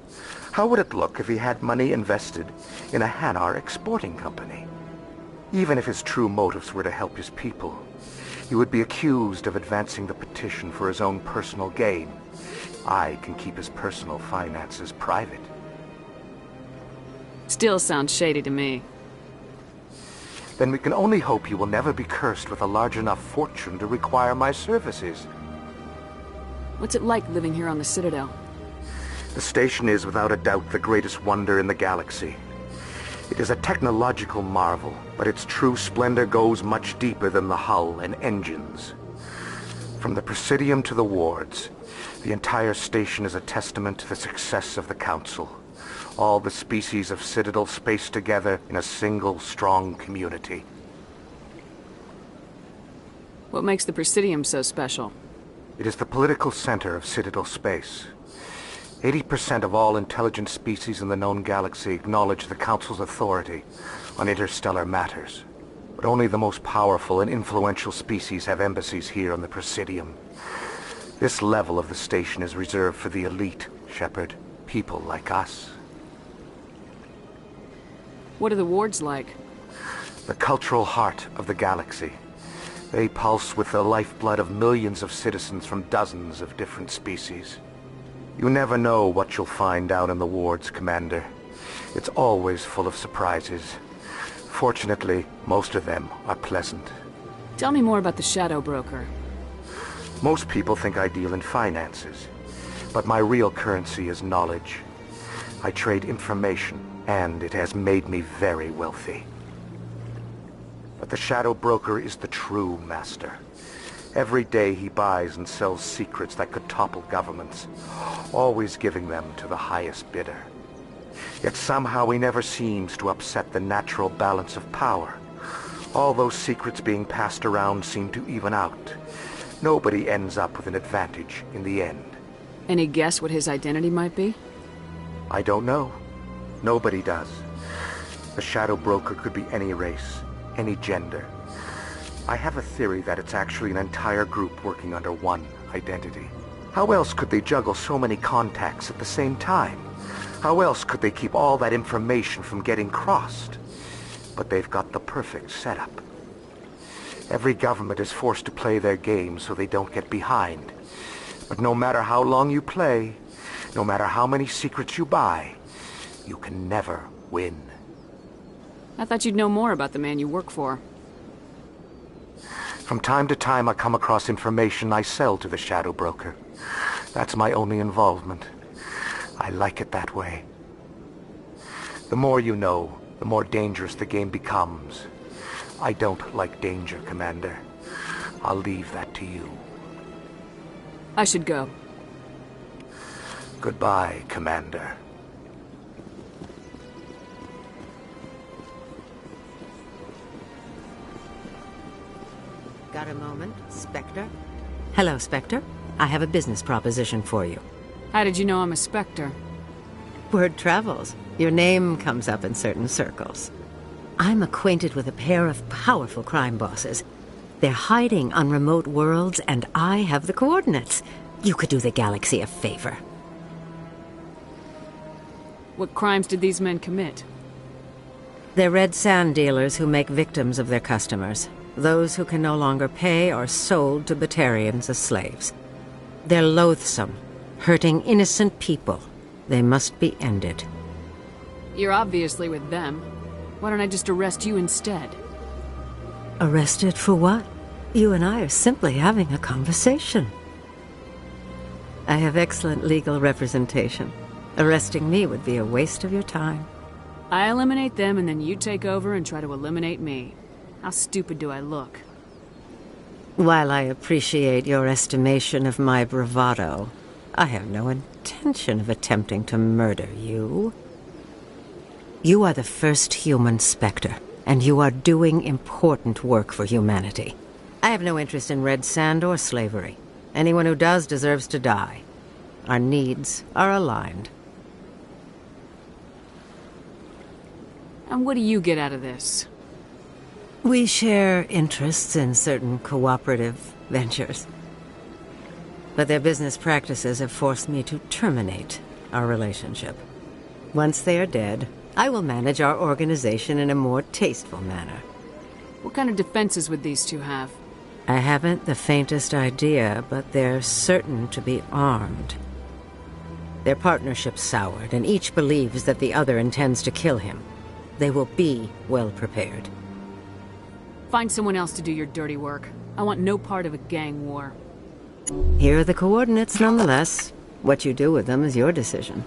Speaker 12: How would it look if he had money invested in a Hanar exporting company? Even if his true motives were to help his people, he would be accused of advancing the petition for his own personal gain. I can keep his personal finances private.
Speaker 3: Still sounds shady to me.
Speaker 12: Then we can only hope you will never be cursed with a large enough fortune to require my services.
Speaker 3: What's it like living here on the Citadel?
Speaker 12: The station is without a doubt the greatest wonder in the galaxy. It is a technological marvel, but its true splendor goes much deeper than the hull and engines. From the Presidium to the wards, the entire station is a testament to the success of the Council. All the species of Citadel spaced together in a single, strong community.
Speaker 3: What makes the Presidium so special?
Speaker 12: It is the political center of Citadel space. 80% of all intelligent species in the known galaxy acknowledge the Council's authority on interstellar matters. But only the most powerful and influential species have embassies here on the Presidium. This level of the station is reserved for the elite, Shepard. People like us.
Speaker 3: What are the wards like?
Speaker 12: The cultural heart of the galaxy. They pulse with the lifeblood of millions of citizens from dozens of different species. You never know what you'll find out in the wards, Commander. It's always full of surprises. Fortunately, most of them are pleasant.
Speaker 3: Tell me more about the Shadow Broker.
Speaker 12: Most people think I deal in finances, but my real currency is knowledge. I trade information, and it has made me very wealthy. But the Shadow Broker is the true master. Every day he buys and sells secrets that could topple governments, always giving them to the highest bidder. Yet somehow he never seems to upset the natural balance of power. All those secrets being passed around seem to even out. Nobody ends up with an advantage in the end.
Speaker 3: Any guess what his identity might be?
Speaker 12: I don't know. Nobody does. The Shadow Broker could be any race, any gender. I have a theory that it's actually an entire group working under one identity. How else could they juggle so many contacts at the same time? How else could they keep all that information from getting crossed? But they've got the perfect setup. Every government is forced to play their game so they don't get behind. But no matter how long you play, no matter how many secrets you buy, you can never win.
Speaker 3: I thought you'd know more about the man you work for.
Speaker 12: From time to time I come across information I sell to the Shadow Broker. That's my only involvement. I like it that way. The more you know, the more dangerous the game becomes. I don't like danger, Commander. I'll leave that to you.
Speaker 3: I should go.
Speaker 12: Goodbye, Commander.
Speaker 5: Got a moment, Spectre? Hello, Spectre. I have a business proposition for you.
Speaker 3: How did you know I'm a Spectre?
Speaker 5: Word travels. Your name comes up in certain circles. I'm acquainted with a pair of powerful crime bosses. They're hiding on remote worlds, and I have the coordinates. You could do the galaxy a favor.
Speaker 3: What crimes did these men commit?
Speaker 5: They're red sand dealers who make victims of their customers. Those who can no longer pay are sold to Batarians as slaves. They're loathsome, hurting innocent people. They must be ended.
Speaker 3: You're obviously with them. Why don't I just arrest you instead?
Speaker 5: Arrested for what? You and I are simply having a conversation. I have excellent legal representation. Arresting me would be a waste of your time.
Speaker 3: I eliminate them and then you take over and try to eliminate me. How stupid do I look?
Speaker 5: While I appreciate your estimation of my bravado, I have no intention of attempting to murder you. You are the first human Spectre, and you are doing important work for humanity. I have no interest in red sand or slavery. Anyone who does deserves to die. Our needs are aligned.
Speaker 3: And what do you get out of this?
Speaker 5: We share interests in certain cooperative ventures. But their business practices have forced me to terminate our relationship. Once they are dead, I will manage our organization in a more tasteful manner.
Speaker 3: What kind of defenses would these two have?
Speaker 5: I haven't the faintest idea, but they're certain to be armed. Their partnership's soured, and each believes that the other intends to kill him. They will be well prepared.
Speaker 3: Find someone else to do your dirty work. I want no part of a gang war.
Speaker 5: Here are the coordinates, nonetheless. What you do with them is your decision.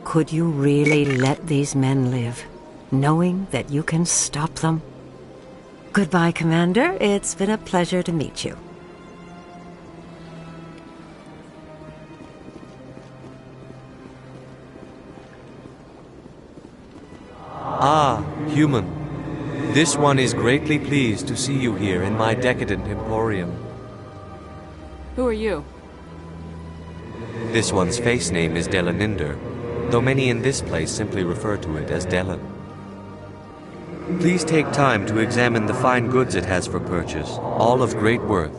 Speaker 5: Could you really let these men live, knowing that you can stop them? Goodbye, Commander. It's been a pleasure to meet you.
Speaker 7: Ah, human. This one is greatly pleased to see you here in my decadent emporium.
Speaker 3: Who are you?
Speaker 7: This one's face name is Delaninder, though many in this place simply refer to it as Delan. Please take time to examine the fine goods it has for purchase, all of great worth.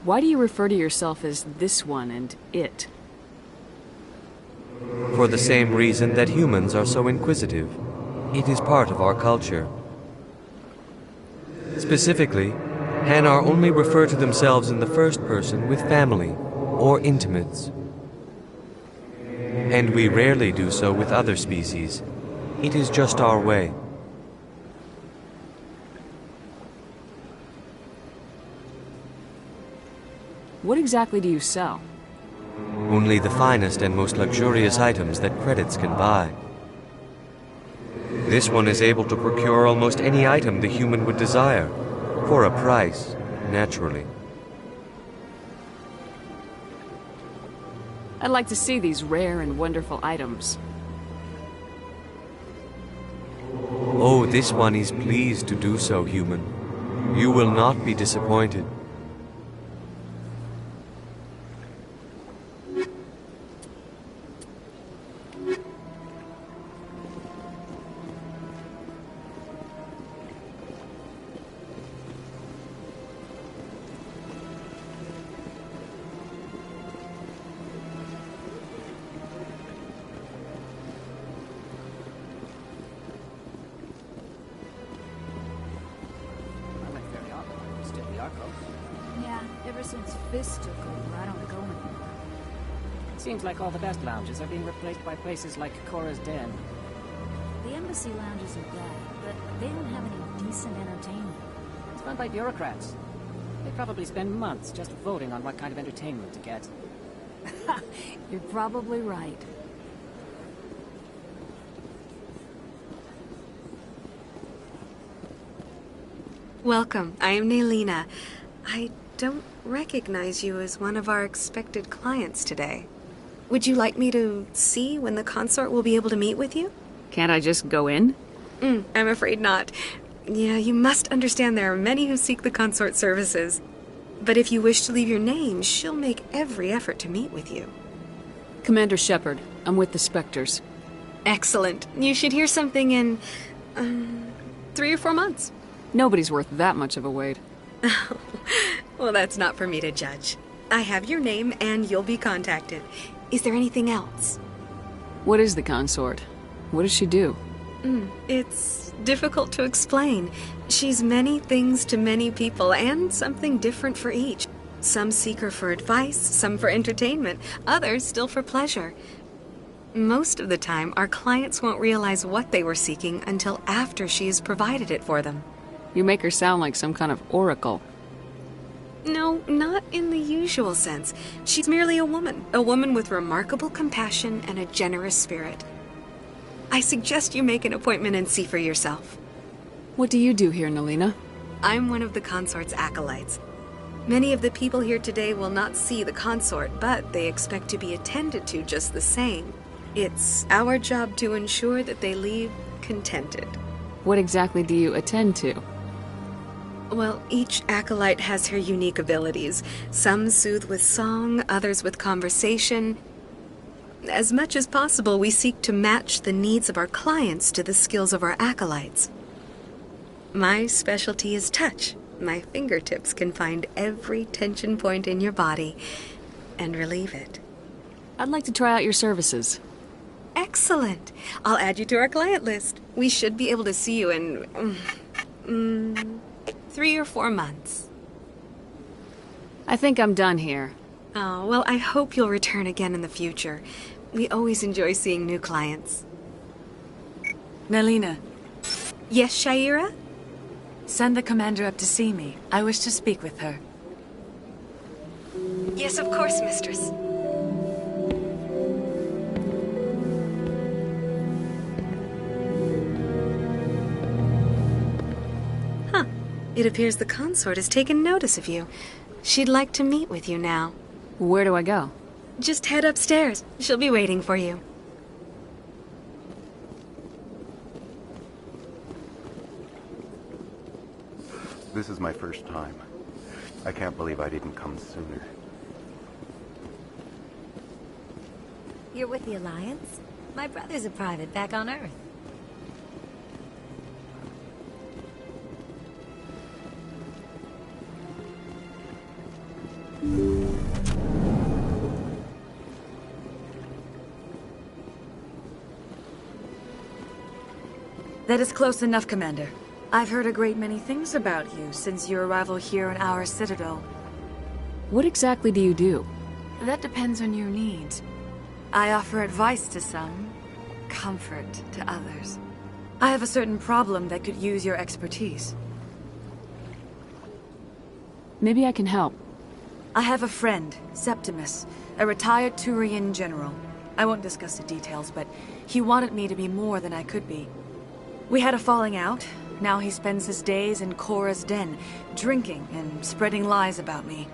Speaker 3: Why do you refer to yourself as this one and it?
Speaker 7: For the same reason that humans are so inquisitive. It is part of our culture. Specifically, Hanar only refer to themselves in the first person with family or intimates. And we rarely do so with other species. It is just our way.
Speaker 3: What exactly do you sell?
Speaker 7: Only the finest and most luxurious items that credits can buy. This one is able to procure almost any item the human would desire, for a price, naturally.
Speaker 3: I'd like to see these rare and wonderful items.
Speaker 7: Oh, this one is pleased to do so, human. You will not be disappointed.
Speaker 1: Yeah, ever since Fist took over, I don't go anymore.
Speaker 13: Seems like all the best lounges are being replaced by places like Cora's Den.
Speaker 1: The Embassy lounges are bad, but they don't have any decent entertainment.
Speaker 13: It's run by bureaucrats. They probably spend months just voting on what kind of entertainment to get.
Speaker 1: You're probably right.
Speaker 23: Welcome. I am Nelina. I don't recognize you as one of our expected clients today. Would you like me to see when the consort will be able to meet with you?
Speaker 3: Can't I just go in?
Speaker 23: I'm afraid not. Yeah, you must understand there are many who seek the consort services. But if you wish to leave your name, she'll make every effort to meet with you.
Speaker 3: Commander Shepard, I'm with the Spectres.
Speaker 23: Excellent. You should hear something in 3 or 4 months.
Speaker 3: Nobody's worth that much of a wait.
Speaker 23: Well, that's not for me to judge. I have your name and you'll be contacted. Is there anything else?
Speaker 3: What is the consort? What does she do?
Speaker 23: It's difficult to explain. She's many things to many people and something different for each. Some seek her for advice, some for entertainment, others still for pleasure. Most of the time, our clients won't realize what they were seeking until after she has provided it for them.
Speaker 3: You make her sound like some kind of oracle.
Speaker 23: No, not in the usual sense. She's merely a woman with remarkable compassion and a generous spirit. I suggest you make an appointment and see for yourself.
Speaker 3: What do you do here, Nelina?
Speaker 23: I'm one of the consort's acolytes. Many of the people here today will not see the consort, but they expect to be attended to just the same. It's our job to ensure that they leave contented.
Speaker 3: What exactly do you attend to?
Speaker 23: Well, each acolyte has her unique abilities. Some soothe with song, others with conversation. As much as possible, we seek to match the needs of our clients to the skills of our acolytes. My specialty is touch. My fingertips can find every tension point in your body and relieve it.
Speaker 3: I'd like to try out your services.
Speaker 23: Excellent. I'll add you to our client list. We should be able to see you in 3 or 4 months.
Speaker 3: I think I'm done here.
Speaker 23: Oh, well, I hope you'll return again in the future. We always enjoy seeing new clients.
Speaker 1: Nelina.
Speaker 23: Yes, Shaira?
Speaker 1: Send the commander up to see me. I wish to speak with her.
Speaker 23: Yes, of course, mistress. Huh. It appears the consort has taken notice of you. She'd like to meet with you now.
Speaker 3: Where do I go?
Speaker 23: Just head upstairs. She'll be waiting for you.
Speaker 24: This is my first time. I can't believe I didn't come sooner.
Speaker 25: You're with the Alliance? My brother's a private back on Earth.
Speaker 1: That is close enough, Commander. I've heard a great many things about you since your arrival here in our citadel.
Speaker 3: What exactly do you do?
Speaker 1: That depends on your needs. I offer advice to some, comfort to others. I have a certain problem that could use your expertise.
Speaker 3: Maybe I can help.
Speaker 1: I have a friend, Septimus, a retired Turian general. I won't discuss the details, but he wanted me to be more than I could be. We had a falling out. Now he spends his days in Korra's den, drinking and spreading lies about me.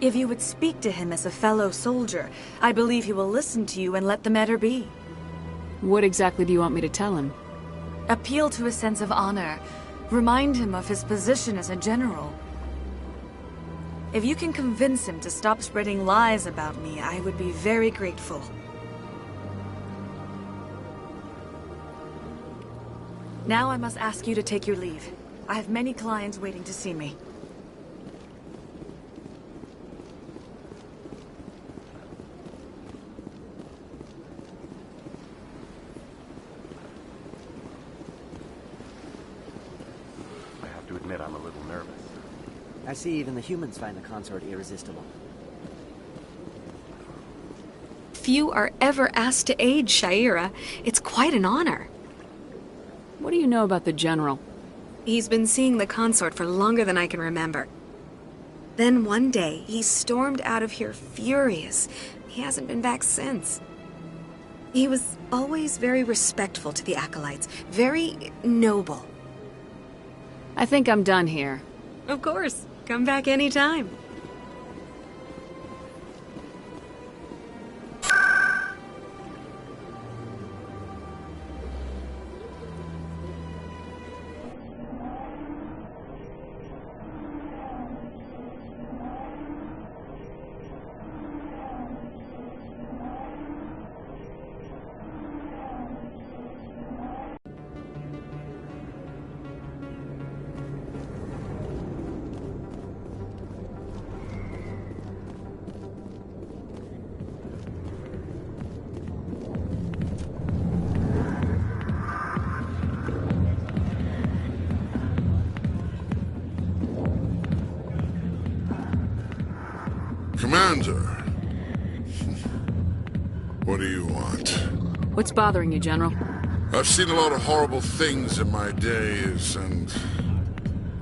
Speaker 1: If you would speak to him as a fellow soldier, I believe he will listen to you and let the matter be.
Speaker 3: What exactly do you want me to tell him?
Speaker 1: Appeal to his sense of honor. Remind him of his position as a general. If you can convince him to stop spreading lies about me, I would be very grateful. Now I must ask you to take your leave. I have many clients waiting to see me.
Speaker 24: I have to admit I'm a little nervous.
Speaker 13: I see even the humans find the consort irresistible.
Speaker 23: Few are ever asked to aid Sha'ira. It's quite an honor.
Speaker 3: What do you know about the General?
Speaker 23: He's been seeing the consort for longer than I can remember. Then one day, he stormed out of here furious. He hasn't been back since. He was always very respectful to the Acolytes, very noble.
Speaker 3: I think I'm done here.
Speaker 23: Of course. Come back anytime.
Speaker 8: Commander! What do you want?
Speaker 3: What's bothering you, General?
Speaker 8: I've seen a lot of horrible things in my days, and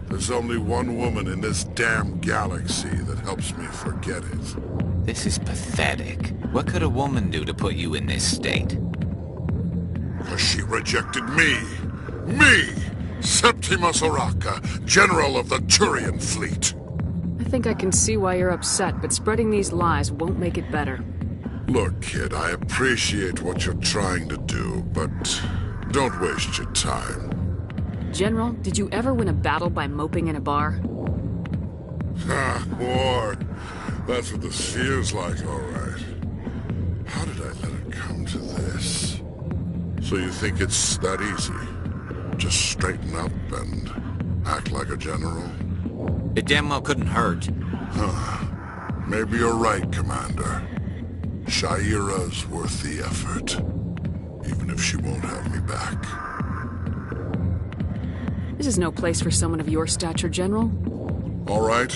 Speaker 8: there's only one woman in this damn galaxy that helps me forget it.
Speaker 2: This is pathetic. What could a woman do to put you in this state?
Speaker 8: Because she rejected me! Me! Septimus Oraka, General of the Turian Fleet!
Speaker 3: I think I can see why you're upset, but spreading these lies won't make it better.
Speaker 8: Look, kid, I appreciate what you're trying to do, but don't waste your time.
Speaker 3: General, did you ever win a battle by moping in a bar?
Speaker 8: Ha, war. That's what this feels like, all right. How did I let it come to this? So you think it's that easy? Just straighten up and act like a general?
Speaker 2: It damn well couldn't hurt.
Speaker 8: Huh. Maybe you're right, Commander. Sha'ira's worth the effort, even if she won't have me back.
Speaker 3: This is no place for someone of your stature, General.
Speaker 8: All right,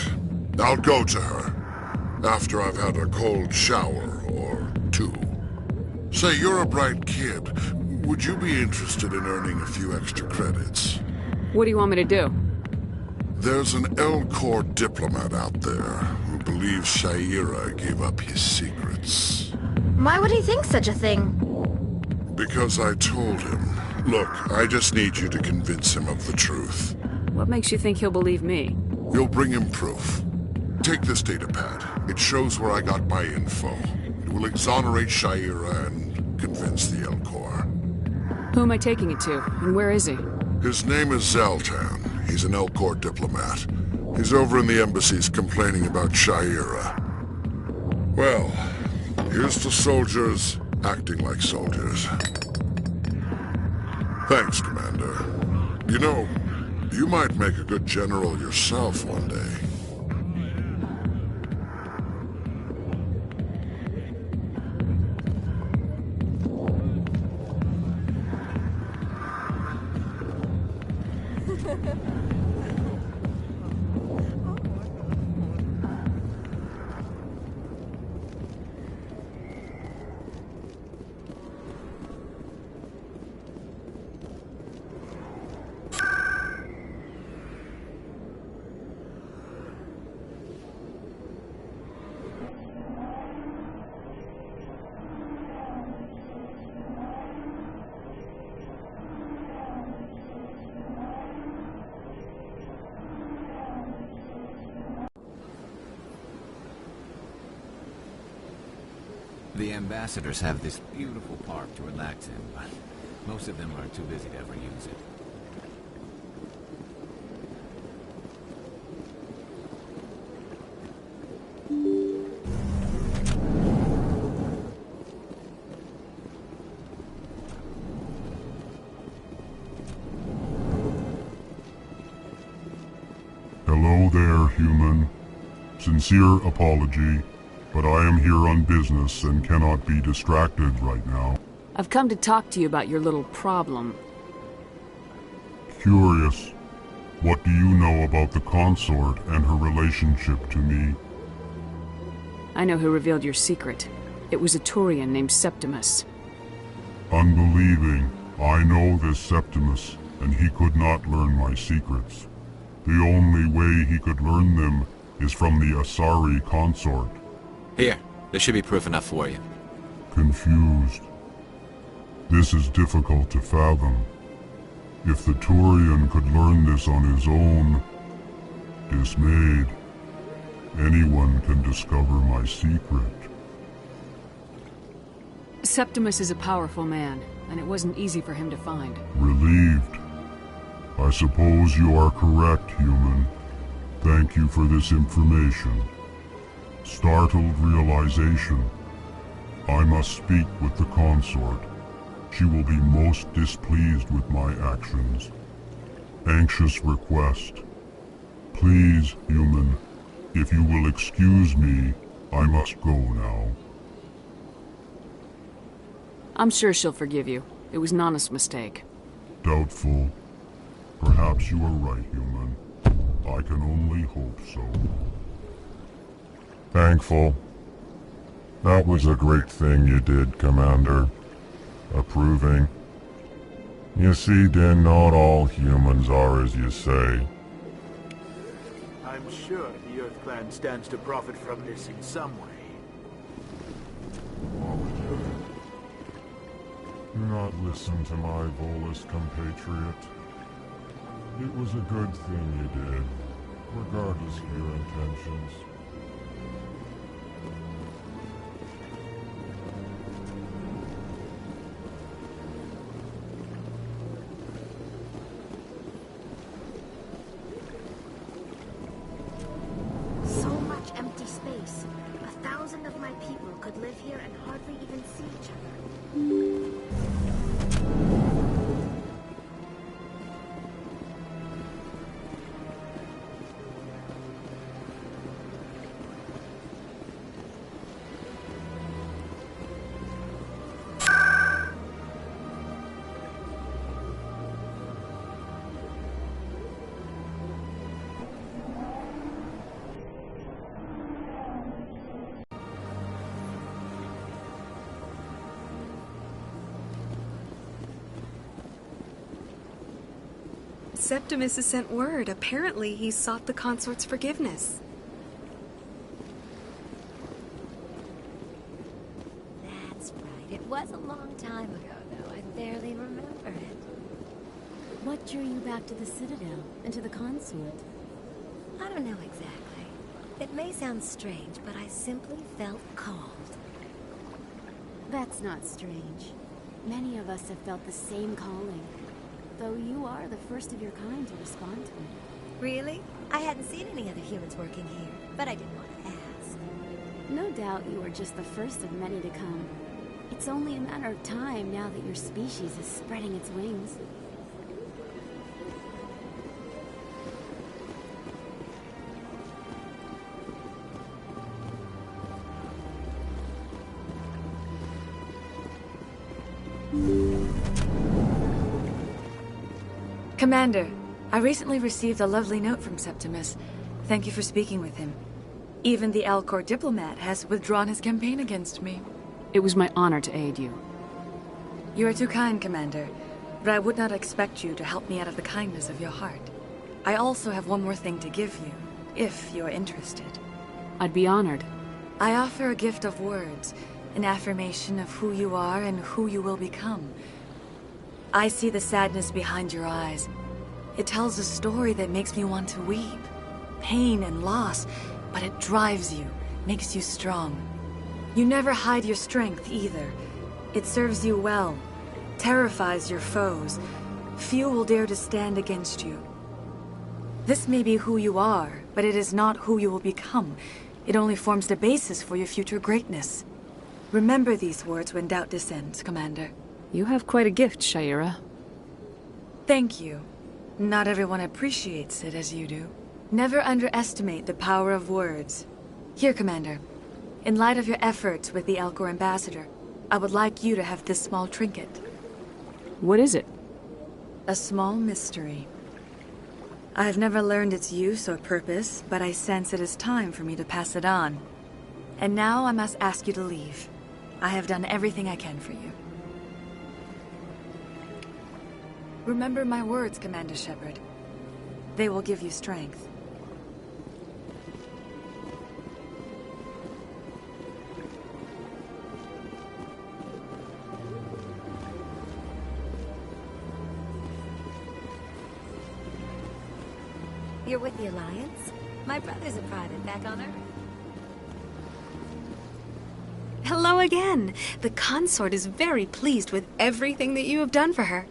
Speaker 8: I'll go to her, after I've had a cold shower or two. Say, you're a bright kid. Would you be interested in earning a few extra credits?
Speaker 3: What do you want me to do?
Speaker 8: There's an Elcor diplomat out there who believes Sha'ira gave up his secrets.
Speaker 14: Why would he think such a thing?
Speaker 8: Because I told him. Look, I just need you to convince him of the truth.
Speaker 3: What makes you think he'll believe me?
Speaker 8: You'll bring him proof. Take this datapad. It shows where I got my info. It will exonerate Sha'ira and convince the Elcor.
Speaker 3: Who am I taking it to, and where is he?
Speaker 8: His name is Zaltan. He's an Elcor diplomat. He's over in the embassies complaining about Sha'ira. Well, here's to soldiers acting like soldiers. Thanks, Commander. You know, you might make a good general yourself one day.
Speaker 2: The ambassadors have this beautiful park to relax in, but most of them are too busy to ever use it.
Speaker 9: Hello there, human. Sincere apology, but I am here on business and cannot be distracted right now.
Speaker 3: I've come to talk to you about your little problem.
Speaker 9: Curious. What do you know about the consort and her relationship to me?
Speaker 3: I know who revealed your secret. It was a Turian named Septimus.
Speaker 9: Unbelieving. I know this Septimus, and he could not learn my secrets. The only way he could learn them is from the Asari consort.
Speaker 2: Here, this should be proof enough for you.
Speaker 9: Confused. This is difficult to fathom. If the Turian could learn this on his own, dismayed, anyone can discover my secret.
Speaker 3: Septimus is a powerful man, and it wasn't easy for him to find.
Speaker 9: Relieved. I suppose you are correct, human. Thank you for this information. Startled realization. I must speak with the consort. She will be most displeased with my actions. Anxious request. Please, human, if you will excuse me, I must go now.
Speaker 3: I'm sure she'll forgive you. It was an honest mistake.
Speaker 9: Doubtful. Perhaps you are right, human. I can only hope so. Thankful. That was a great thing you did, Commander. Approving. You see, Din, not all humans are as you say.
Speaker 11: I'm sure the Earth Clan stands to profit from this in some way.
Speaker 9: Do not listen to my Volus compatriot. It was a good thing you did, regardless of your intentions.
Speaker 14: So much empty space. 1,000 of my people could live here and hardly even see each other.
Speaker 23: Septimus has sent word. Apparently, he sought the consort's forgiveness.
Speaker 25: That's right. It was a long time ago, though. I barely remember it. What drew you back to the Citadel and to the consort? I don't know exactly. It may sound strange, but I simply felt called.
Speaker 15: That's not strange. Many of us have felt the same calling. Though you are the first of your kind to respond to it.
Speaker 25: Really? I hadn't seen any other humans working here, but I didn't want to ask.
Speaker 15: No doubt you are just the first of many to come. It's only a matter of time now that your species is spreading its wings.
Speaker 1: Commander, I recently received a lovely note from Septimus. Thank you for speaking with him. Even the Alcor diplomat has withdrawn his campaign against me.
Speaker 3: It was my honor to aid you.
Speaker 1: You are too kind, Commander, but I would not expect you to help me out of the kindness of your heart. I also have one more thing to give you, if you are interested.
Speaker 3: I'd be honored.
Speaker 1: I offer a gift of words, an affirmation of who you are and who you will become. I see the sadness behind your eyes. It tells a story that makes me want to weep. Pain and loss, but it drives you, makes you strong. You never hide your strength, either. It serves you well, terrifies your foes. Few will dare to stand against you. This may be who you are, but it is not who you will become. It only forms the basis for your future greatness. Remember these words when doubt descends, Commander.
Speaker 3: You have quite a gift, Sha'ira.
Speaker 1: Thank you. Not everyone appreciates it as you do. Never underestimate the power of words. Here, Commander. In light of your efforts with the Elcor ambassador, I would like you to have this small trinket.
Speaker 3: What is it?
Speaker 1: A small mystery. I have never learned its use or purpose, but I sense it is time for me to pass it on. And now I must ask you to leave. I have done everything I can for you. Remember my words, Commander Shepard. They will give you strength.
Speaker 25: You're with the Alliance? My brother's a private back on Earth.
Speaker 23: Hello again. The consort is very pleased with everything that you have done for her.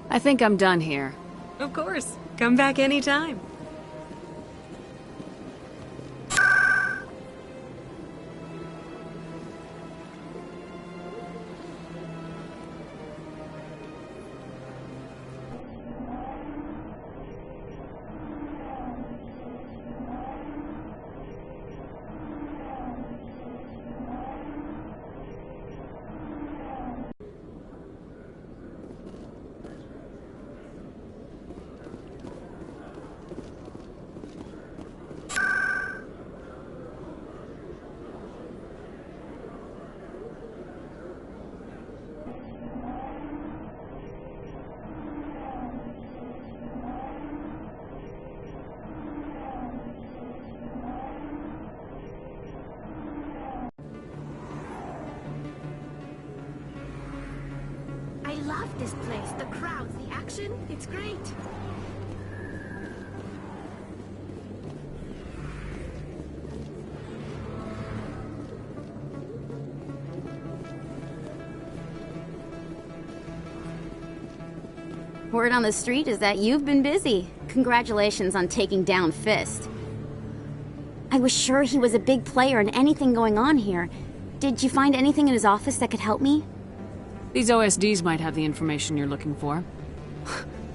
Speaker 3: I think I'm done here.
Speaker 23: Of course. Come back anytime.
Speaker 14: I love this place. The crowds, the action, it's great.
Speaker 15: Word on the street is that you've been busy. Congratulations on taking down Fist. I was sure he was a big player in anything going on here. Did you find anything in his office that could help me?
Speaker 3: These OSDs might have the information you're looking for.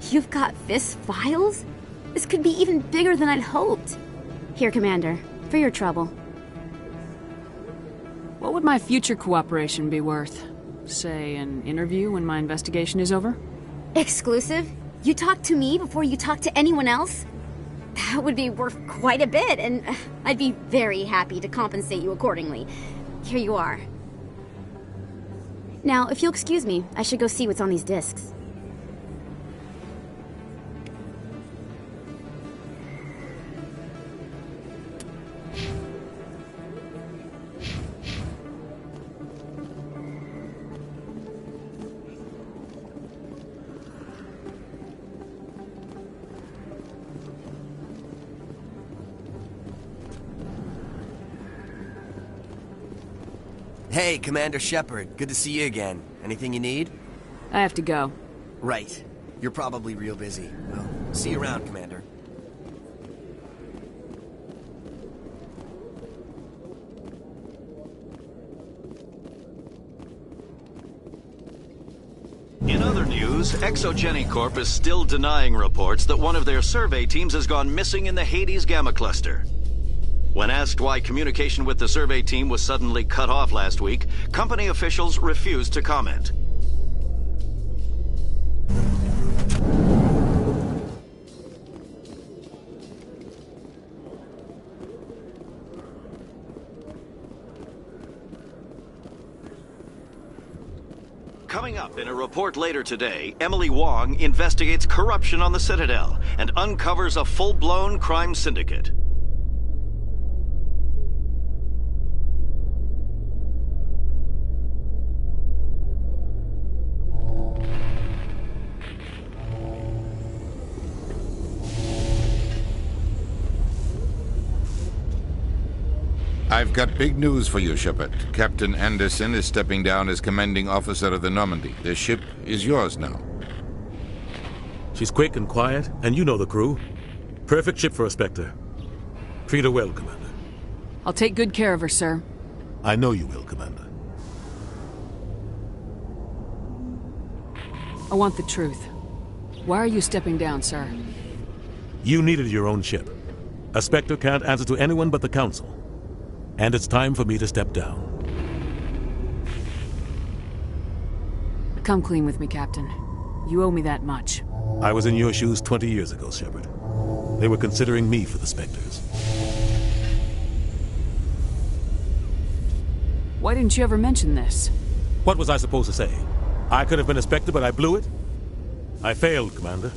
Speaker 15: You've got Fist's files? This could be even bigger than I'd hoped. Here, Commander, for your trouble.
Speaker 3: What would my future cooperation be worth? Say, an interview when my investigation is over?
Speaker 15: Exclusive? You talk to me before you talk to anyone else? That would be worth quite a bit, and I'd be very happy to compensate you accordingly. Here you are. Now, if you'll excuse me, I should go see what's on these discs.
Speaker 10: Hey, Commander Shepard. Good to see you again. Anything you need?
Speaker 3: I have to go.
Speaker 10: Right. You're probably real busy. Well, see you around, Commander.
Speaker 17: In other news, Exogeny Corp is still denying reports that one of their survey teams has gone missing in the Hades Gamma Cluster. When asked why communication with the survey team was suddenly cut off last week, company officials refused to comment. Coming up in a report later today, Emily Wong investigates corruption on the Citadel and uncovers a full-blown crime syndicate.
Speaker 16: I've got big news for you, Shepard. Captain Anderson is stepping down as commanding officer of the Normandy. The ship is yours now.
Speaker 4: She's quick and quiet, and you know the crew. Perfect ship for a Spectre. Treat her well, Commander.
Speaker 3: I'll take good care of her, sir.
Speaker 4: I know you will, Commander.
Speaker 3: I want the truth. Why are you stepping down, sir?
Speaker 4: You needed your own ship. A Spectre can't answer to anyone but the Council. And it's time for me to step down.
Speaker 3: Come clean with me, Captain. You owe me that much.
Speaker 4: I was in your shoes 20 years ago, Shepard. They were considering me for the Spectres.
Speaker 3: Why didn't you ever mention this?
Speaker 4: What was I supposed to say? I could have been a Spectre, but I blew it? I failed, Commander.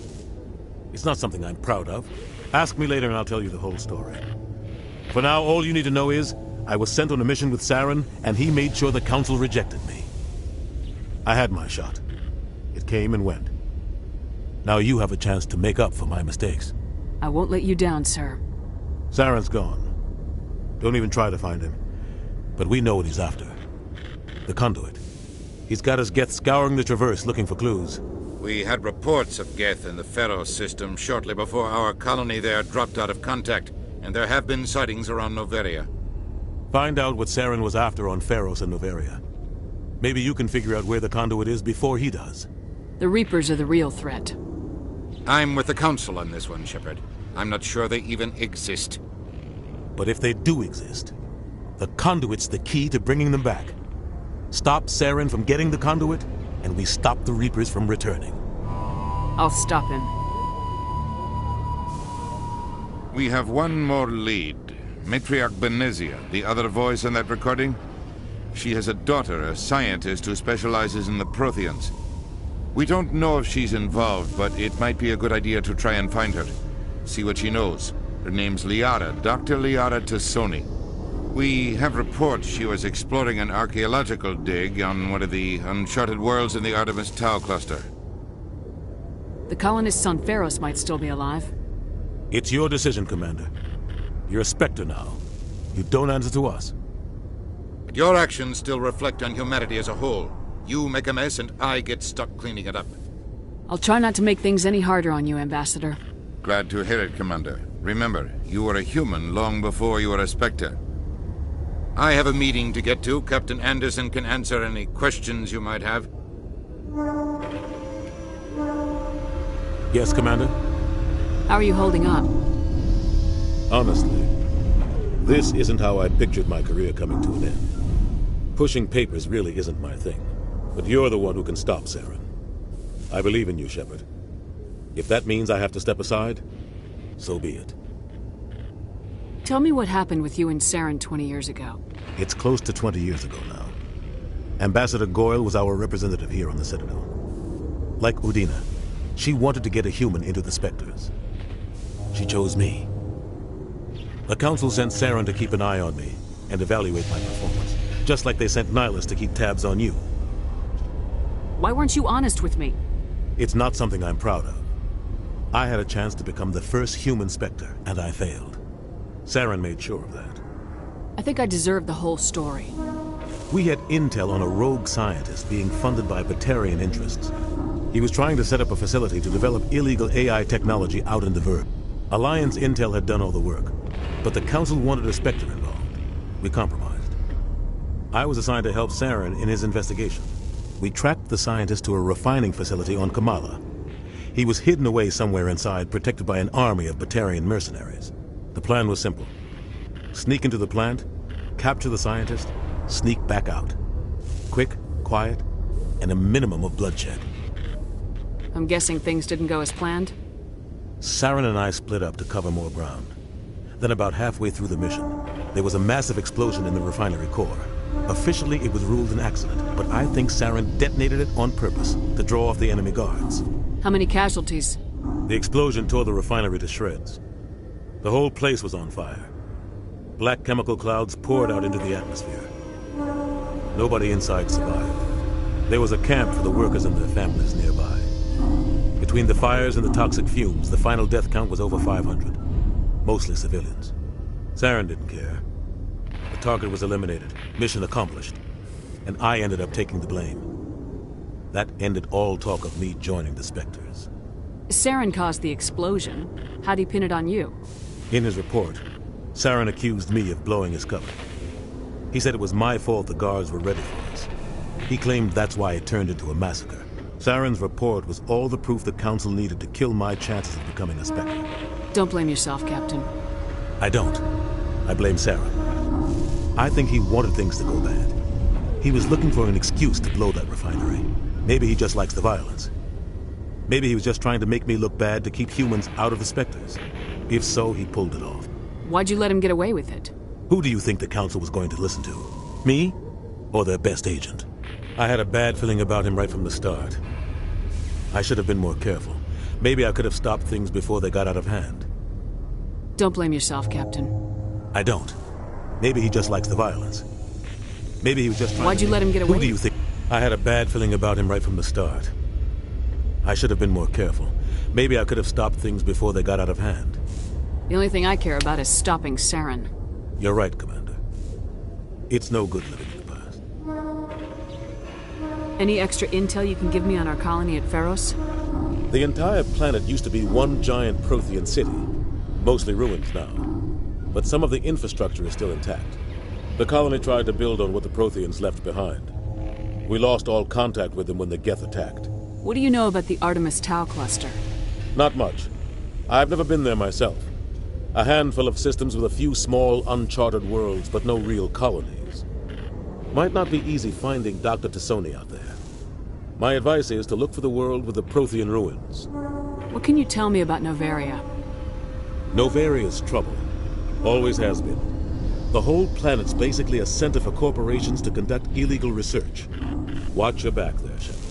Speaker 4: It's not something I'm proud of. Ask me later and I'll tell you the whole story. For now, all you need to know is, I was sent on a mission with Saren, and he made sure the Council rejected me. I had my shot. It came and went. Now you have a chance to make up for my mistakes.
Speaker 3: I won't let you down, sir.
Speaker 4: Saren's gone. Don't even try to find him. But we know what he's after. The conduit. He's got his Geth scouring the Traverse looking for clues.
Speaker 16: We had reports of Geth in the Pharaoh system shortly before our colony there dropped out of contact, and there have been sightings around Noveria.
Speaker 4: Find out what Saren was after on Pharos and Noveria. Maybe you can figure out where the conduit is before he does.
Speaker 3: The Reapers are the real threat.
Speaker 16: I'm with the Council on this one, Shepard. I'm not sure they even exist.
Speaker 4: But if they do exist, the conduit's the key to bringing them back. Stop Saren from getting the conduit, and we stop the Reapers from returning.
Speaker 3: I'll stop him.
Speaker 16: We have one more lead. Matriarch Benezia, the other voice in that recording. She has a daughter, a scientist who specializes in the Protheans. We don't know if she's involved, but it might be a good idea to try and find her. See what she knows. Her name's Liara, Dr. Liara Tassoni. We have reports she was exploring an archaeological dig on one of the uncharted worlds in the Artemis Tau cluster.
Speaker 3: The colonists on Pharos might still be alive.
Speaker 4: It's your decision, Commander. You're a Spectre now. You don't answer to us.
Speaker 16: But your actions still reflect on humanity as a whole. You make a mess and I get stuck cleaning it up.
Speaker 3: I'll try not to make things any harder on you, Ambassador.
Speaker 16: Glad to hear it, Commander. Remember, you were a human long before you were a Spectre. I have a meeting to get to. Captain Anderson can answer any questions you might have.
Speaker 4: Yes, Commander?
Speaker 3: How are you holding up?
Speaker 4: Honestly, this isn't how I pictured my career coming to an end. Pushing papers really isn't my thing. But you're the one who can stop Saren. I believe in you, Shepard. If that means I have to step aside, so be it.
Speaker 3: Tell me what happened with you and Saren 20 years ago.
Speaker 4: It's close to 20 years ago now. Ambassador Goyle was our representative here on the Citadel. Like Udina, she wanted to get a human into the Spectres. She chose me. The Council sent Saren to keep an eye on me and evaluate my performance, just like they sent Nihilus to keep tabs on you.
Speaker 3: Why weren't you honest with me?
Speaker 4: It's not something I'm proud of. I had a chance to become the first human Spectre, and I failed. Saren made sure of that.
Speaker 3: I think I deserve the whole story.
Speaker 4: We had intel on a rogue scientist being funded by Batarian interests. He was trying to set up a facility to develop illegal AI technology out in the Verb. Alliance intel had done all the work, but the Council wanted a Spectre involved. We compromised. I was assigned to help Saren in his investigation. We tracked the scientist to a refining facility on Kamala. He was hidden away somewhere inside, protected by an army of Batarian mercenaries. The plan was simple. Sneak into the plant, capture the scientist, sneak back out. Quick, quiet, and a minimum of bloodshed.
Speaker 3: I'm guessing things didn't go as planned?
Speaker 4: Saren and I split up to cover more ground. Then about halfway through the mission, there was a massive explosion in the refinery core. Officially, it was ruled an accident, but I think Saren detonated it on purpose to draw off the enemy guards.
Speaker 3: How many casualties?
Speaker 4: The explosion tore the refinery to shreds. The whole place was on fire. Black chemical clouds poured out into the atmosphere. Nobody inside survived. There was a camp for the workers and their families nearby. Between the fires and the toxic fumes, the final death count was over 500. Mostly civilians. Saren didn't care. target was eliminated. Mission accomplished. And I ended up taking the blame. That ended all talk of me joining the Spectres.
Speaker 3: Saren caused the explosion. How'd he pin it on you?
Speaker 4: In his report, Saren accused me of blowing his cover. He said it was my fault the guards were ready for us. He claimed that's why it turned into a massacre. Saren's report was all the proof the Council needed to kill my chances of becoming a Spectre.
Speaker 3: Don't blame yourself, Captain.
Speaker 4: I don't. I blame Saren. I think he wanted things to go bad. He was looking for an excuse to blow that refinery. Maybe he just likes the violence. Maybe he was just trying to make me look bad to keep humans out of the Spectres. If so, he pulled it off.
Speaker 3: Why'd you let him get away with it?
Speaker 4: Who do you think the Council was going to listen to? Me? Or their best agent? I had a bad feeling about him right from the start. I should have been more careful. Maybe I could have stopped things before they got out of hand.
Speaker 3: Don't blame yourself, Captain.
Speaker 4: I don't. Maybe he just likes the violence. Maybe he was just trying
Speaker 3: Why'd you let him get away?
Speaker 4: Who do you think? I had a bad feeling about him right from the start. I should have been more careful. Maybe I could have stopped things before they got out of hand.
Speaker 3: The only thing I care about is stopping Saren.
Speaker 4: You're right, Commander. It's no good living in the past.
Speaker 3: Any extra intel you can give me on our colony at Feros?
Speaker 4: The entire planet used to be one giant Prothean city. Mostly ruins now. But some of the infrastructure is still intact. The colony tried to build on what the Protheans left behind. We lost all contact with them when the Geth attacked.
Speaker 3: What do you know about the Artemis Tau cluster?
Speaker 4: Not much. I've never been there myself. A handful of systems with a few small, uncharted worlds, but no real colonies. Might not be easy finding Dr. T'Soni out there. My advice is to look for the world with the Prothean ruins.
Speaker 3: What can you tell me about Noveria?
Speaker 4: Novaria's trouble. Always has been. The whole planet's basically a center for corporations to conduct illegal research. Watch your back there, Shepard.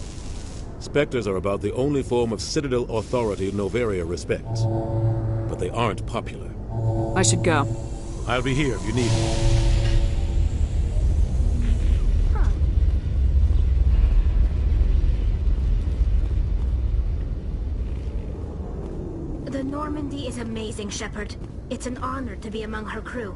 Speaker 4: Spectres are about the only form of Citadel authority Noveria respects. But they aren't popular.
Speaker 3: I should go.
Speaker 4: I'll be here if you need me.
Speaker 14: The Normandy is amazing, Shepard. It's an honor to be among her crew.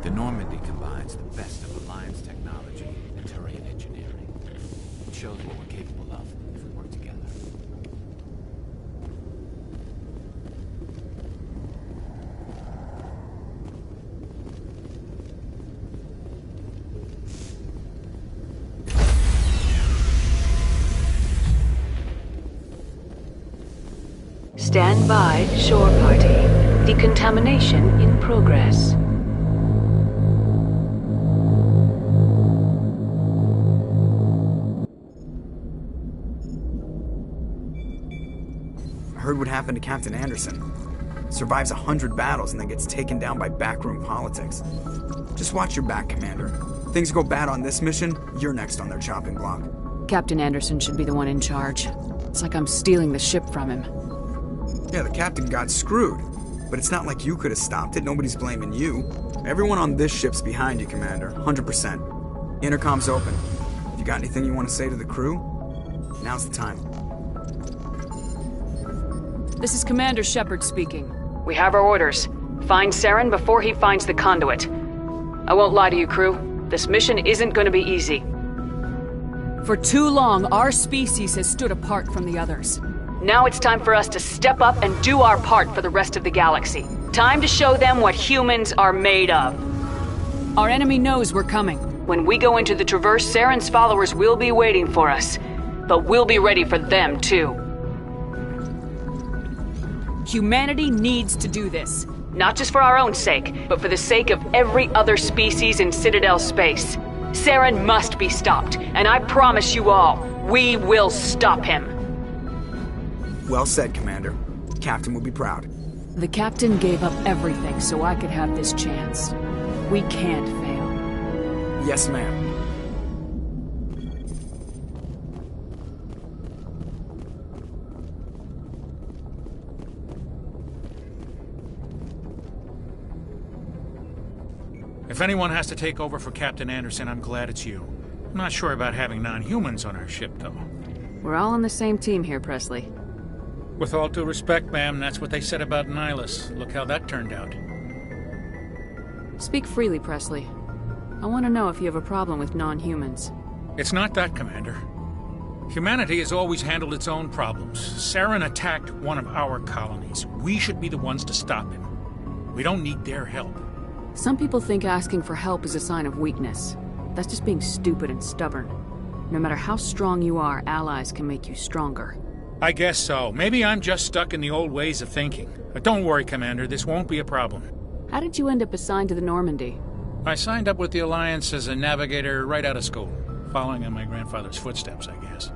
Speaker 2: The Normandy combines the best of Alliance technology and Turian engineering. It shows what we're capable of if we work together.
Speaker 6: Stand by, shore party. Decontamination in progress.
Speaker 18: Heard what happened to Captain Anderson. Survives 100 battles and then gets taken down by backroom politics. Just watch your back, Commander. Things go bad on this mission, you're next on their chopping block.
Speaker 3: Captain Anderson should be the one in charge. It's like I'm stealing the ship from him.
Speaker 18: Yeah, the captain got screwed. But it's not like you could have stopped it. Nobody's blaming you. Everyone on this ship's behind you, Commander. 100%. Intercom's open. If you got anything you want to say to the crew, now's the time.
Speaker 3: This is Commander Shepard speaking. We have our orders. Find Saren before he finds the conduit. I won't lie to you, crew. This mission isn't going to be easy. For too long, our species has stood apart from the others. Now it's time for us to step up and do our part for the rest of the galaxy. Time to show them what humans are made of. Our enemy knows we're coming. When we go into the Traverse, Saren's followers will be waiting for us. But we'll be ready for them, too. Humanity needs to do this. Not just for our own sake, but for the sake of every other species in Citadel space. Saren must be stopped, and I promise you all, we will stop him.
Speaker 18: Well said, Commander. Captain will be proud.
Speaker 3: The Captain gave up everything so I could have this chance. We can't fail.
Speaker 18: Yes, ma'am.
Speaker 12: If anyone has to take over for Captain Anderson, I'm glad it's you. I'm not sure about having non-humans on our ship, though.
Speaker 3: We're all on the same team here, Presley.
Speaker 12: With all due respect, ma'am, that's what they said about Nihilus. Look how that turned out.
Speaker 3: Speak freely, Presley. I want to know if you have a problem with non-humans.
Speaker 12: It's not that, Commander. Humanity has always handled its own problems. Saren attacked one of our colonies. We should be the ones to stop him. We don't need their help.
Speaker 3: Some people think asking for help is a sign of weakness. That's just being stupid and stubborn. No matter how strong you are, allies can make you stronger.
Speaker 12: I guess so. Maybe I'm just stuck in the old ways of thinking. But don't worry, Commander, this won't be a problem.
Speaker 3: How did you end up assigned to the Normandy?
Speaker 12: I signed up with the Alliance as a navigator right out of school, following in my grandfather's footsteps, I guess.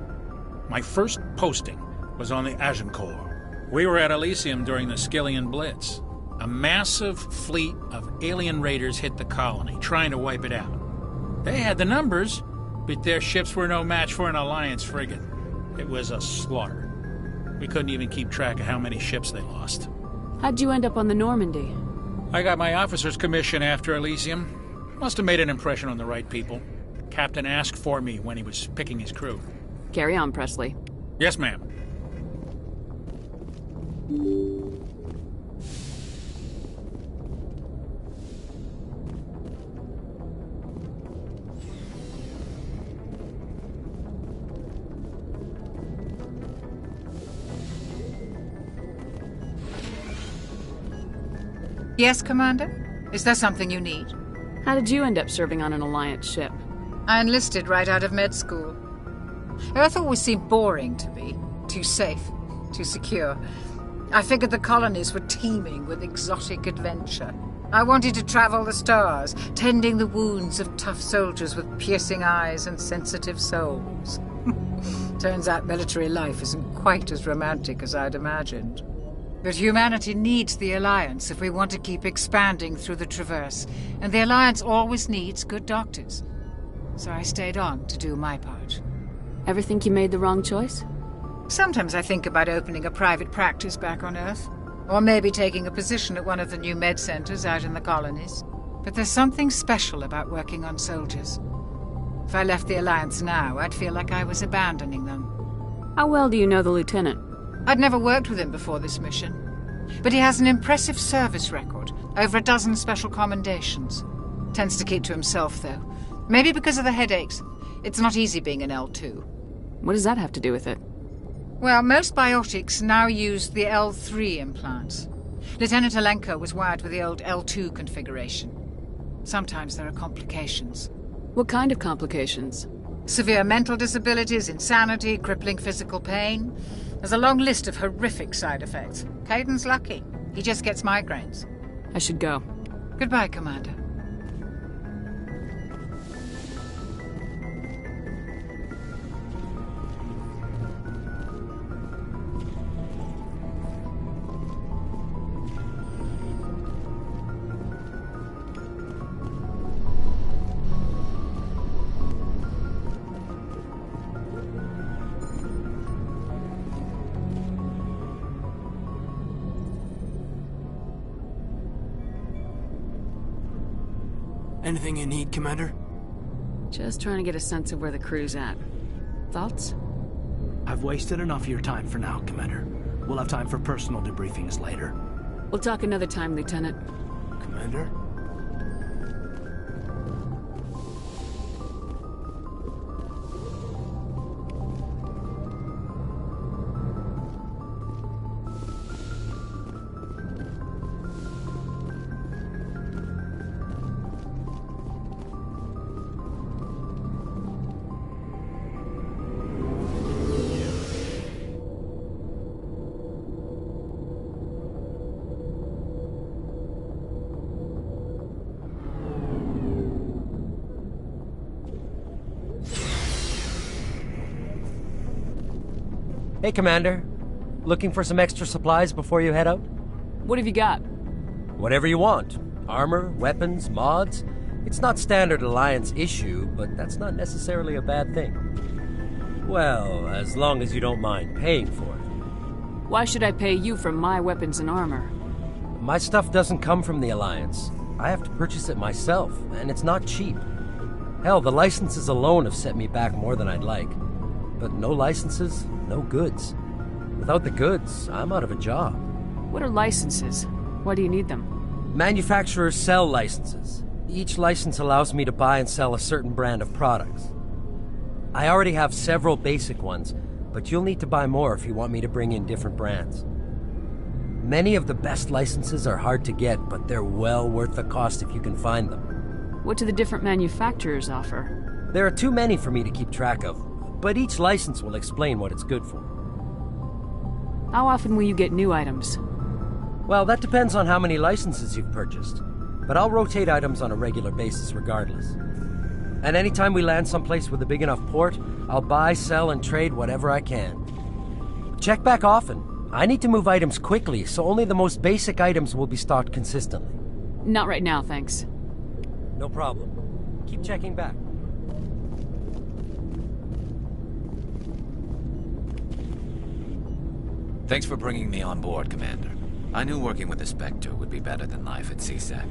Speaker 12: My first posting was on the Agincourt. We were at Elysium during the Skillian Blitz. A massive fleet of alien raiders hit the colony, trying to wipe it out. They had the numbers, but their ships were no match for an Alliance frigate. It was a slaughter. We couldn't even keep track of how many ships they lost.
Speaker 3: How'd you end up on the Normandy?
Speaker 12: I got my officer's commission after Elysium. Must have made an impression on the right people. Captain asked for me when he was picking his crew.
Speaker 3: Carry on, Presley.
Speaker 12: Yes, ma'am.
Speaker 19: Yes, Commander? Is there something you need?
Speaker 3: How did you end up serving on an Alliance ship?
Speaker 19: I enlisted right out of med school. Earth always seemed boring to me. Too safe, too secure. I figured the colonies were teeming with exotic adventure. I wanted to travel the stars, tending the wounds of tough soldiers with piercing eyes and sensitive souls. Turns out military life isn't quite as romantic as I'd imagined. But humanity needs the Alliance if we want to keep expanding through the Traverse, and the Alliance always needs good doctors. So I stayed on to do my part.
Speaker 3: Ever think you made the wrong choice?
Speaker 19: Sometimes I think about opening a private practice back on Earth, or maybe taking a position at one of the new med centers out in the colonies. But there's something special about working on soldiers. If I left the Alliance now, I'd feel like I was abandoning them.
Speaker 3: How well do you know the Lieutenant?
Speaker 19: I'd never worked with him before this mission. But he has an impressive service record, over a dozen special commendations. Tends to keep to himself, though. Maybe because of the headaches. It's not easy being an L2.
Speaker 3: What does that have to do with it?
Speaker 19: Well, most biotics now use the L3 implants. Lieutenant Alenko was wired with the old L2 configuration. Sometimes there are complications.
Speaker 3: What kind of complications?
Speaker 19: Severe mental disabilities, insanity, crippling physical pain. There's a long list of horrific side effects. Caden's lucky. He just gets migraines.
Speaker 3: I should go.
Speaker 19: Goodbye, Commander.
Speaker 20: Anything you need, Commander?
Speaker 3: Just trying to get a sense of where the crew's at. Thoughts?
Speaker 20: I've wasted enough of your time for now, Commander. We'll have time for personal debriefings later.
Speaker 3: We'll talk another time, Lieutenant.
Speaker 20: Commander?
Speaker 21: Hey, Commander. Looking for some extra supplies before you head out?
Speaker 3: What have you got?
Speaker 21: Whatever you want. Armor, weapons, mods. It's not standard Alliance issue, but that's not necessarily a bad thing. Well, as long as you don't mind paying for it.
Speaker 3: Why should I pay you for my weapons and armor?
Speaker 21: My stuff doesn't come from the Alliance. I have to purchase it myself, and it's not cheap. Hell, the licenses alone have set me back more than I'd like. But no licenses, no goods. Without the goods, I'm out of a job.
Speaker 3: What are licenses? Why do you need them?
Speaker 21: Manufacturers sell licenses. Each license allows me to buy and sell a certain brand of products. I already have several basic ones, but you'll need to buy more if you want me to bring in different brands. Many of the best licenses are hard to get, but they're well worth the cost if you can find them.
Speaker 3: What do the different manufacturers offer?
Speaker 21: There are too many for me to keep track of, but each license will explain what it's good for.
Speaker 3: How often will you get new items?
Speaker 21: Well, that depends on how many licenses you've purchased, but I'll rotate items on a regular basis regardless. And anytime we land someplace with a big enough port, I'll buy, sell, and trade whatever I can. Check back often. I need to move items quickly, so only the most basic items will be stocked consistently.
Speaker 3: Not right now, thanks.
Speaker 21: No problem. Keep checking back.
Speaker 2: Thanks for bringing me on board, Commander. I knew working with the Spectre would be better than life at C-Sec.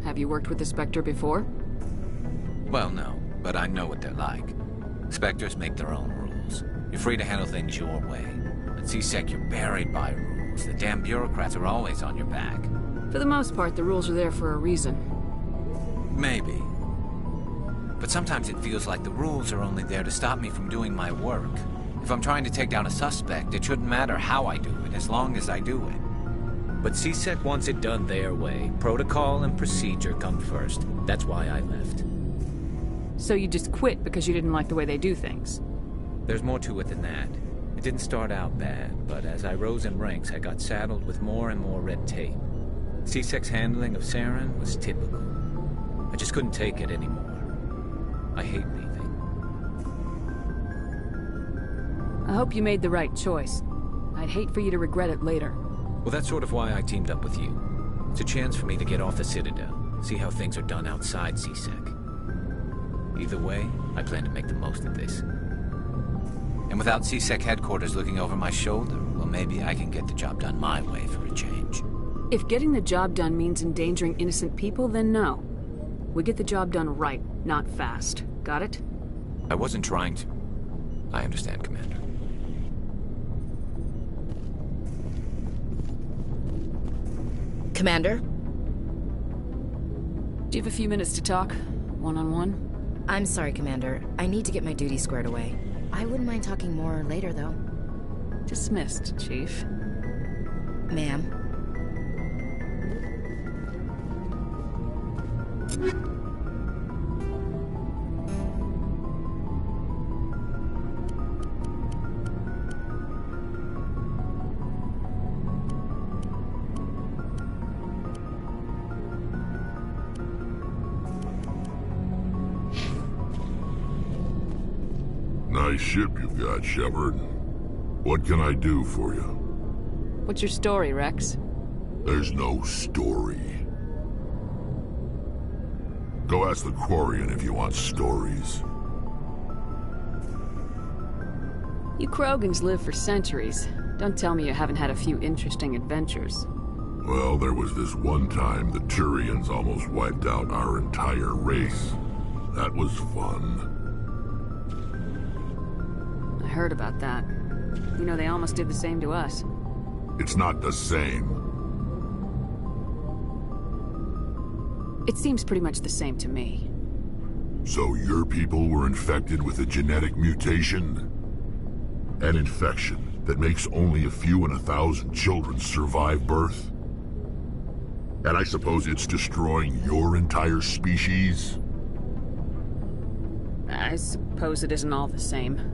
Speaker 3: Have you worked with the Spectre before?
Speaker 2: Well, no, but I know what they're like. Spectres make their own rules. You're free to handle things your way. At C-Sec, you're buried by rules. The damn bureaucrats are always on your back.
Speaker 3: For the most part, the rules are there for a reason.
Speaker 2: Maybe. But sometimes it feels like the rules are only there to stop me from doing my work. If I'm trying to take down a suspect, it shouldn't matter how I do it, as long as I do it. But C-Sec wants it done their way. Protocol and procedure come first. That's why I left.
Speaker 3: So you just quit because you didn't like the way they do things?
Speaker 2: There's more to it than that. It didn't start out bad, but as I rose in ranks, I got saddled with more and more red tape. C-Sec's handling of Saren was typical. I just couldn't take it anymore. I hate leaving.
Speaker 3: I hope you made the right choice. I'd hate for you to regret it later.
Speaker 2: Well, that's sort of why I teamed up with you. It's a chance for me to get off the Citadel, see how things are done outside C-Sec. Either way, I plan to make the most of this. And without C-Sec headquarters looking over my shoulder, well, maybe I can get the job done my way for a change.
Speaker 3: If getting the job done means endangering innocent people, then no. We get the job done right, not fast. Got it?
Speaker 2: I wasn't trying to... I understand, Commander.
Speaker 5: Commander?
Speaker 3: Do you have a few minutes to talk? One-on-one?
Speaker 5: I'm sorry, Commander. I need to get my duties squared away. I wouldn't mind talking more later, though.
Speaker 3: Dismissed, Chief.
Speaker 5: Ma'am.
Speaker 8: Nice ship you've got, Shepard. What can I do for you?
Speaker 3: What's your story, Rex?
Speaker 8: There's no story. Go ask the Quarian if you want stories.
Speaker 3: You Krogans live for centuries. Don't tell me you haven't had a few interesting adventures.
Speaker 8: Well, there was this one time the Turians almost wiped out our entire race. That was fun.
Speaker 3: I heard about that. You know, they almost did the same to us.
Speaker 8: It's not the same.
Speaker 3: It seems pretty much the same to me.
Speaker 8: So your people were infected with a genetic mutation? An infection that makes only a few in 1,000 children survive birth? And I suppose it's destroying your entire species?
Speaker 3: I suppose it isn't all the same.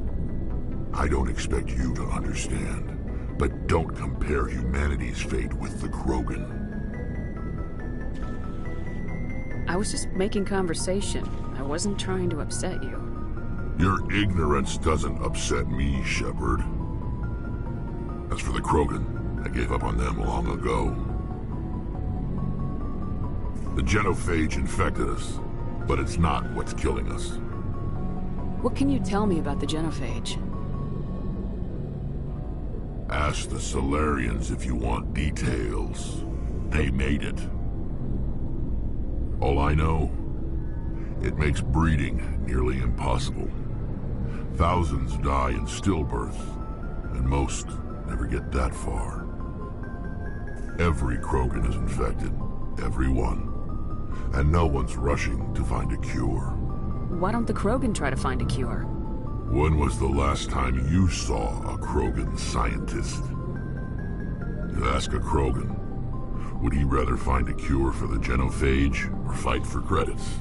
Speaker 8: I don't expect you to understand, but don't compare humanity's fate with the Krogan.
Speaker 3: I was just making conversation. I wasn't trying to upset you.
Speaker 8: Your ignorance doesn't upset me, Shepard. As for the Krogan, I gave up on them long ago. The genophage infected us, but it's not what's killing us.
Speaker 3: What can you tell me about the genophage?
Speaker 8: Ask the Solarians if you want details. They made it. All I know, it makes breeding nearly impossible. Thousands die in stillbirth, and most never get that far. Every Krogan is infected, every one. And no one's rushing to find a cure.
Speaker 3: Why don't the Krogan try to find a cure?
Speaker 8: When was the last time you saw a Krogan scientist? You ask a Krogan, would he rather find a cure for the genophage or fight for credits?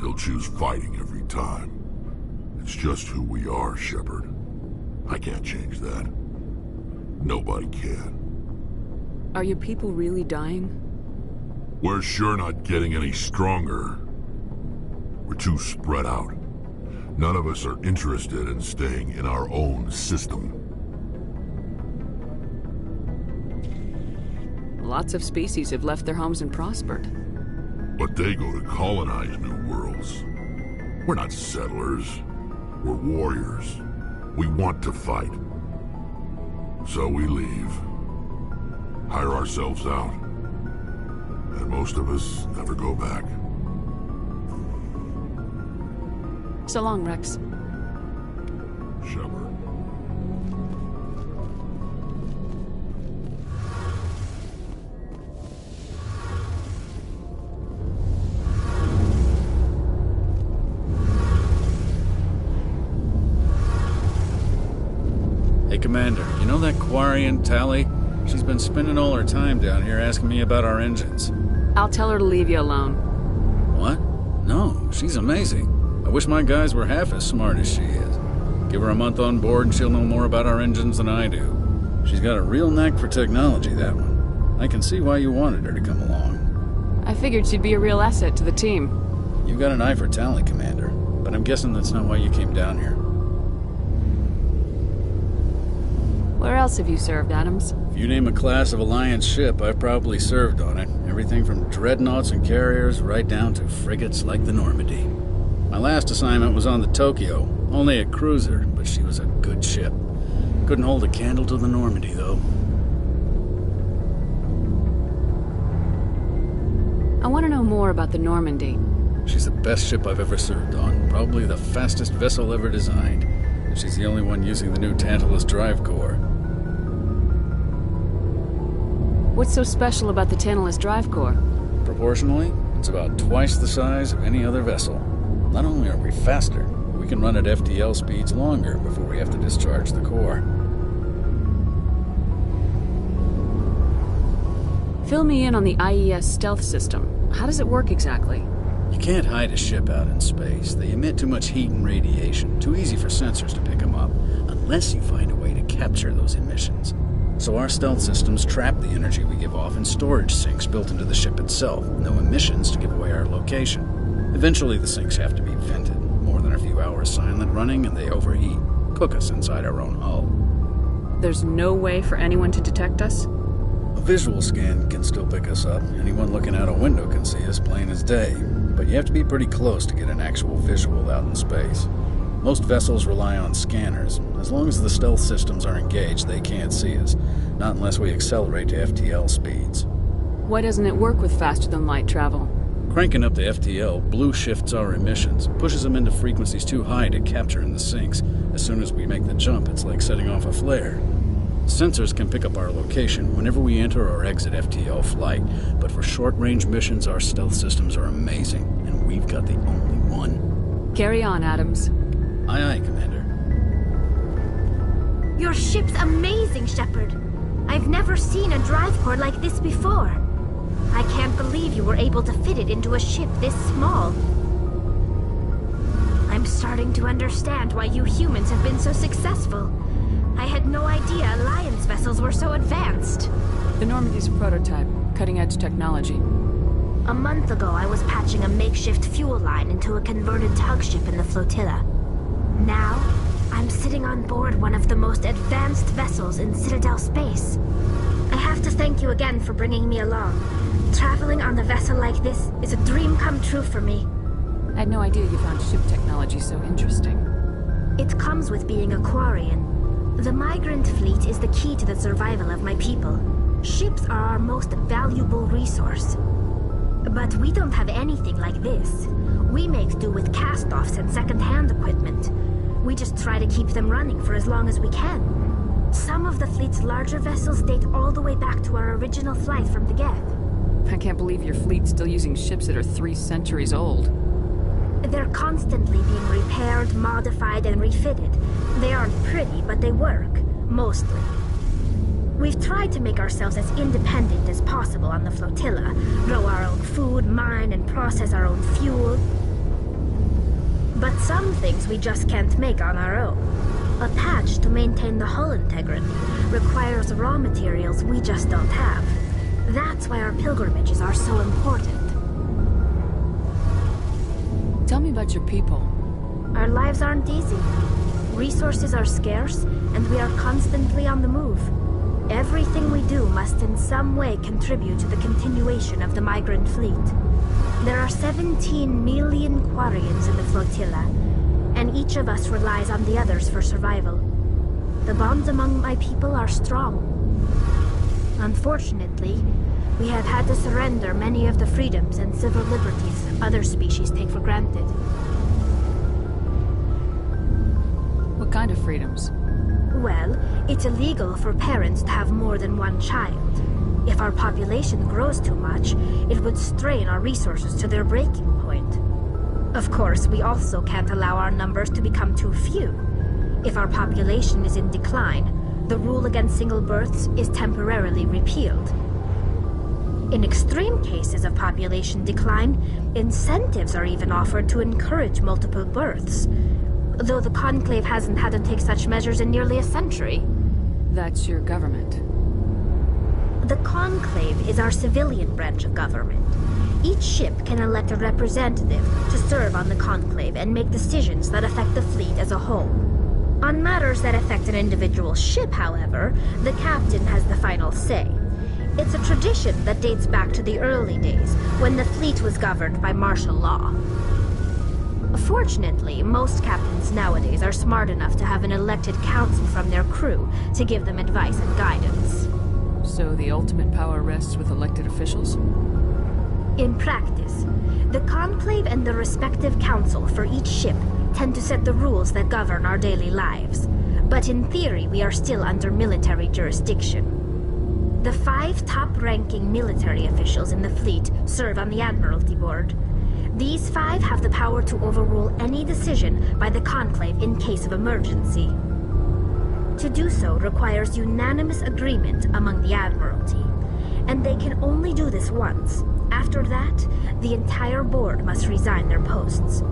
Speaker 8: He'll choose fighting every time. It's just who we are, Shepard. I can't change that. Nobody can.
Speaker 3: Are your people really dying?
Speaker 8: We're sure not getting any stronger. We're too spread out. None of us are interested in staying in our own system.
Speaker 3: Lots of species have left their homes and prospered.
Speaker 8: But they go to colonize new worlds. We're not settlers. We're warriors. We want to fight. So we leave. Hire ourselves out. And most of us never go back.
Speaker 3: So long, Rex.
Speaker 8: Shepard.
Speaker 12: Hey, Commander, you know that Quarian, Tali? She's been spending all her time down here asking me about our engines.
Speaker 3: I'll tell her to leave you alone.
Speaker 12: What? No, she's amazing. I wish my guys were half as smart as she is. Give her a month on board and she'll know more about our engines than I do. She's got a real knack for technology, that one. I can see why you wanted her to come along.
Speaker 3: I figured she'd be a real asset to the team.
Speaker 12: You've got an eye for talent, Commander. But I'm guessing that's not why you came down here.
Speaker 3: Where else have you served, Adams?
Speaker 12: If you name a class of Alliance ship, I've probably served on it. Everything from dreadnoughts and carriers right down to frigates like the Normandy. My last assignment was on the Tokyo, only a cruiser, but she was a good ship. Couldn't hold a candle to the Normandy, though.
Speaker 3: I want to know more about the Normandy.
Speaker 12: She's the best ship I've ever served on, probably the fastest vessel ever designed. And she's the only one using the new Tantalus drive core.
Speaker 3: What's so special about the Tantalus drive core?
Speaker 12: Proportionally, it's about twice the size of any other vessel. Not only are we faster, but we can run at FTL speeds longer before we have to discharge the core.
Speaker 3: Fill me in on the IES stealth system. How does it work exactly?
Speaker 12: You can't hide a ship out in space. They emit too much heat and radiation. Too easy for sensors to pick them up, unless you find a way to capture those emissions. So our stealth systems trap the energy we give off in storage sinks built into the ship itself. No emissions to give away our location. Eventually the sinks have to be vented. More than a few hours silent running and they overheat. Cook us inside our own hull.
Speaker 3: There's no way for anyone to detect us?
Speaker 12: A visual scan can still pick us up. Anyone looking out a window can see us plain as day. But you have to be pretty close to get an actual visual out in space. Most vessels rely on scanners. As long as the stealth systems are engaged, they can't see us. Not unless we accelerate to FTL speeds.
Speaker 3: Why doesn't it work with faster-than-light travel?
Speaker 12: Cranking up the FTL blue shifts our emissions, pushes them into frequencies too high to capture in the sinks. As soon as we make the jump, it's like setting off a flare. Sensors can pick up our location whenever we enter or exit FTL flight, but for short-range missions, our stealth systems are amazing, and we've got the only one.
Speaker 3: Carry on, Adams.
Speaker 12: Aye, aye, Commander.
Speaker 14: Your ship's amazing, Shepard. I've never seen a drive core like this before. I can't believe you were able to fit it into a ship this small. I'm starting to understand why you humans have been so successful. I had no idea Alliance vessels were so advanced.
Speaker 3: The Normandy's a prototype, cutting-edge technology.
Speaker 14: A month ago, I was patching a makeshift fuel line into a converted tug ship in the flotilla. Now, I'm sitting on board one of the most advanced vessels in Citadel space. I have to thank you again for bringing me along. Traveling on a vessel like this is a dream come true for me.
Speaker 3: I had no idea you found ship technology so interesting.
Speaker 14: It comes with being a Quarian. The migrant fleet is the key to the survival of my people. Ships are our most valuable resource. But we don't have anything like this. We make do with cast-offs and second-hand equipment. We just try to keep them running for as long as we can. Some of the fleet's larger vessels date all the way back to our original flight from the Geth.
Speaker 3: I can't believe your fleet's still using ships that are 3 centuries old.
Speaker 14: They're constantly being repaired, modified, and refitted. They aren't pretty, but they work. Mostly. We've tried to make ourselves as independent as possible on the flotilla. Grow our own food, mine, and process our own fuel. But some things we just can't make on our own. A patch to maintain the hull integrity requires raw materials we just don't have. That's why our pilgrimages are so important.
Speaker 3: Tell me about your people.
Speaker 14: Our lives aren't easy. Resources are scarce, and we are constantly on the move. Everything we do must in some way contribute to the continuation of the migrant fleet. There are 17 million Quarians in the flotilla, and each of us relies on the others for survival. The bonds among my people are strong. Unfortunately, we have had to surrender many of the freedoms and civil liberties other species take for granted.
Speaker 3: What kind of freedoms?
Speaker 14: Well, it's illegal for parents to have more than one child. If our population grows too much, it would strain our resources to their breaking point. Of course, we also can't allow our numbers to become too few. If our population is in decline, the rule against single births is temporarily repealed. In extreme cases of population decline, incentives are even offered to encourage multiple births, though the Conclave hasn't had to take such measures in nearly a century.
Speaker 3: That's your government.
Speaker 14: The Conclave is our civilian branch of government. Each ship can elect a representative to serve on the Conclave and make decisions that affect the fleet as a whole. On matters that affect an individual ship, however, the captain has the final say. It's a tradition that dates back to the early days, when the fleet was governed by martial law. Fortunately, most captains nowadays are smart enough to have an elected council from their crew to give them advice and guidance.
Speaker 3: So the ultimate power rests with elected officials?
Speaker 14: In practice, the Conclave and the respective council for each ship tend to set the rules that govern our daily lives. But in theory, we are still under military jurisdiction. The 5 top-ranking military officials in the fleet serve on the Admiralty Board. These 5 have the power to overrule any decision by the Conclave in case of emergency. To do so requires unanimous agreement among the Admiralty, and they can only do this once. After that, the entire board must resign their posts.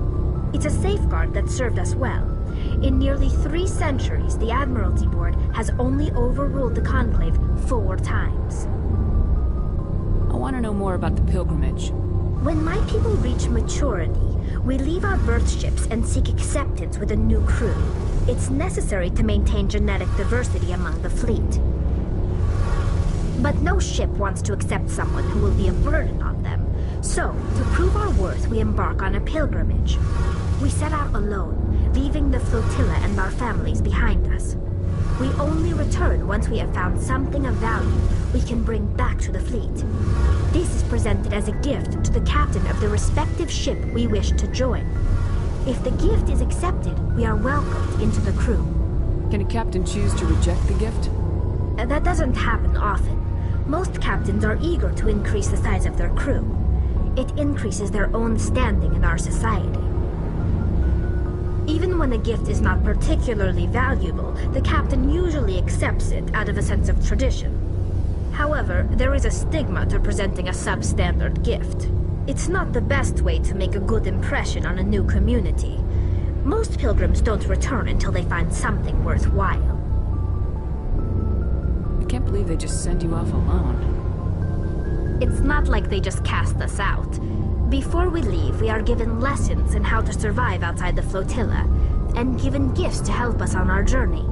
Speaker 14: It's a safeguard that served us well. In nearly 3 centuries, the Admiralty Board has only overruled the Conclave 4 times.
Speaker 3: I want to know more about the pilgrimage.
Speaker 14: When my people reach maturity, we leave our birth ships and seek acceptance with a new crew. It's necessary to maintain genetic diversity among the fleet. But no ship wants to accept someone who will be a burden on them. So, to prove our worth, we embark on a pilgrimage. We set out alone, leaving the flotilla and our families behind us. We only return once we have found something of value we can bring back to the fleet. This is presented as a gift to the captain of the respective ship we wish to join. If the gift is accepted, we are welcomed into the crew.
Speaker 3: Can a captain choose to reject the gift?
Speaker 14: That doesn't happen often. Most captains are eager to increase the size of their crew. It increases their own standing in our society. Even when a gift is not particularly valuable, the captain usually accepts it out of a sense of tradition. However, there is a stigma to presenting a substandard gift. It's not the best way to make a good impression on a new community. Most pilgrims don't return until they find something worthwhile.
Speaker 3: I can't believe they just send you off alone.
Speaker 14: It's not like they just cast us out. Before we leave, we are given lessons in how to survive outside the flotilla, and given gifts to help us on our journey.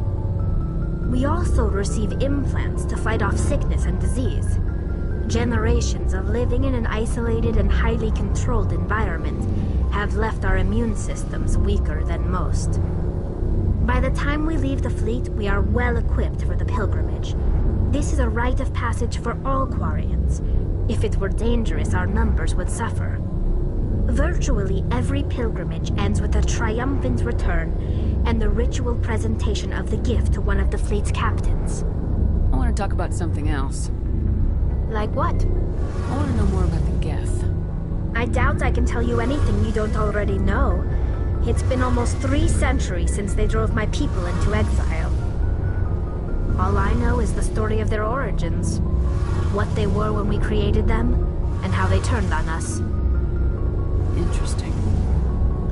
Speaker 14: We also receive implants to fight off sickness and disease. Generations of living in an isolated and highly controlled environment have left our immune systems weaker than most. By the time we leave the fleet, we are well equipped for the pilgrimage. This is a rite of passage for all Quarians. If it were dangerous, our numbers would suffer. Virtually every pilgrimage ends with a triumphant return and the ritual presentation of the gift to one of the fleet's captains.
Speaker 3: I want to talk about something else.
Speaker 14: Like what?
Speaker 3: I want to know more about the Geth.
Speaker 14: I doubt I can tell you anything you don't already know. It's been almost 3 centuries since they drove my people into exile. All I know is the story of their origins. What they were when we created them, and how they turned on us.
Speaker 3: Interesting.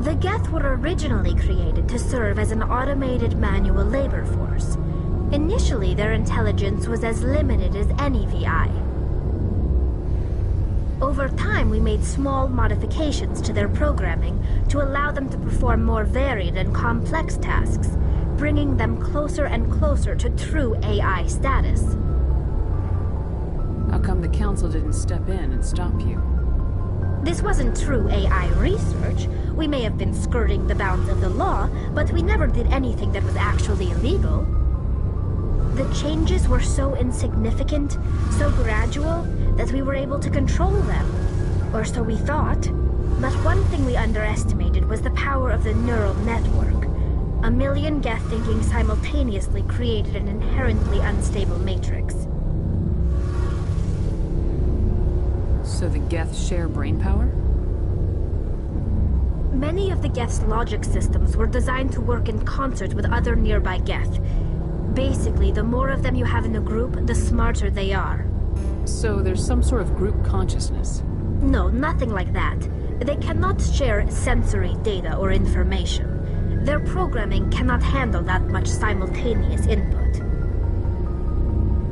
Speaker 14: The Geth were originally created to serve as an automated manual labor force. Initially, their intelligence was as limited as any VI. Over time, we made small modifications to their programming to allow them to perform more varied and complex tasks, bringing them closer and closer to true AI status.
Speaker 3: How come the Council didn't step in and stop you?
Speaker 14: This wasn't true AI research. We may have been skirting the bounds of the law, but we never did anything that was actually illegal. The changes were so insignificant, so gradual, that we were able to control them. Or so we thought. But one thing we underestimated was the power of the neural network. 1 million Geth thinking simultaneously created an inherently unstable matrix.
Speaker 3: So the Geth share brainpower?
Speaker 14: Many of the Geth's logic systems were designed to work in concert with other nearby Geth. Basically, the more of them you have in a group, the smarter they are.
Speaker 3: So there's some sort of group consciousness?
Speaker 14: No, nothing like that. They cannot share sensory data or information. Their programming cannot handle that much simultaneous input.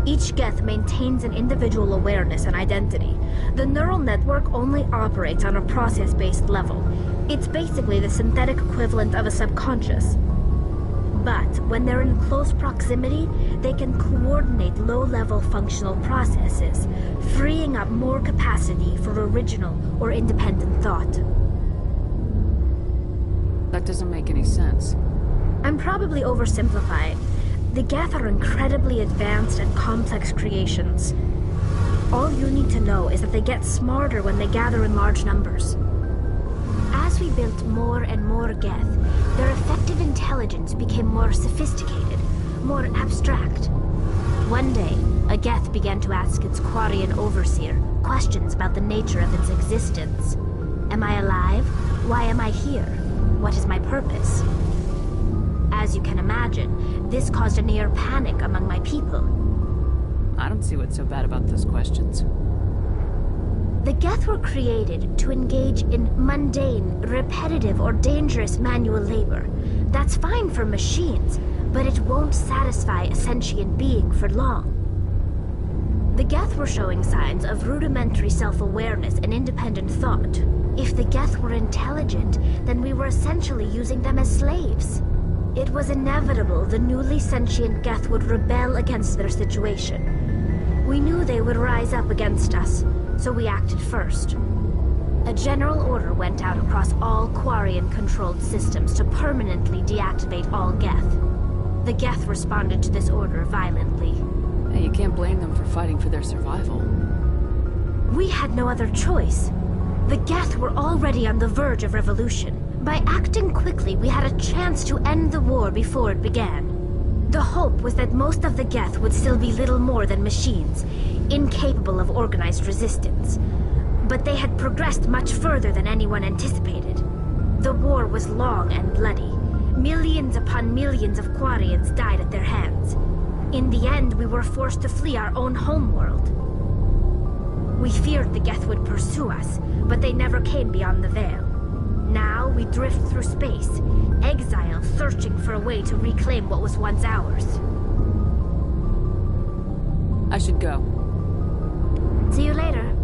Speaker 14: Each Geth maintains an individual awareness and identity. The neural network only operates on a process-based level. It's basically the synthetic equivalent of a subconscious. But when they're in close proximity, they can coordinate low-level functional processes, freeing up more capacity for original or independent thought.
Speaker 3: That doesn't make any sense.
Speaker 14: I'm probably oversimplifying. The Geth are incredibly advanced and complex creations. All you need to know is that they get smarter when they gather in large numbers. As we built more and more Geth, their effective intelligence became more sophisticated, more abstract. One day, a Geth began to ask its Quarian overseer questions about the nature of its existence. Am I alive? Why am I here? What is my purpose? As you can imagine, this caused a near panic among my people.
Speaker 3: I don't see what's so bad about those questions.
Speaker 14: The Geth were created to engage in mundane, repetitive, or dangerous manual labor. That's fine for machines, but it won't satisfy a sentient being for long. The Geth were showing signs of rudimentary self-awareness and independent thought. If the Geth were intelligent, then we were essentially using them as slaves. It was inevitable the newly sentient Geth would rebel against their situation. We knew they would rise up against us, so we acted first. A general order went out across all Quarian-controlled systems to permanently deactivate all Geth. The Geth responded to this order violently.
Speaker 3: Hey, you can't blame them for fighting for their survival.
Speaker 14: We had no other choice. The Geth were already on the verge of revolution. By acting quickly, we had a chance to end the war before it began. The hope was that most of the Geth would still be little more than machines, incapable of organized resistance. But they had progressed much further than anyone anticipated. The war was long and bloody. Millions upon millions of Quarians died at their hands. In the end, we were forced to flee our own homeworld. We feared the Geth would pursue us, but they never came beyond the Veil. Now we drift through space, exile, searching for a way to reclaim what was once ours.
Speaker 3: I should go.
Speaker 14: See you later.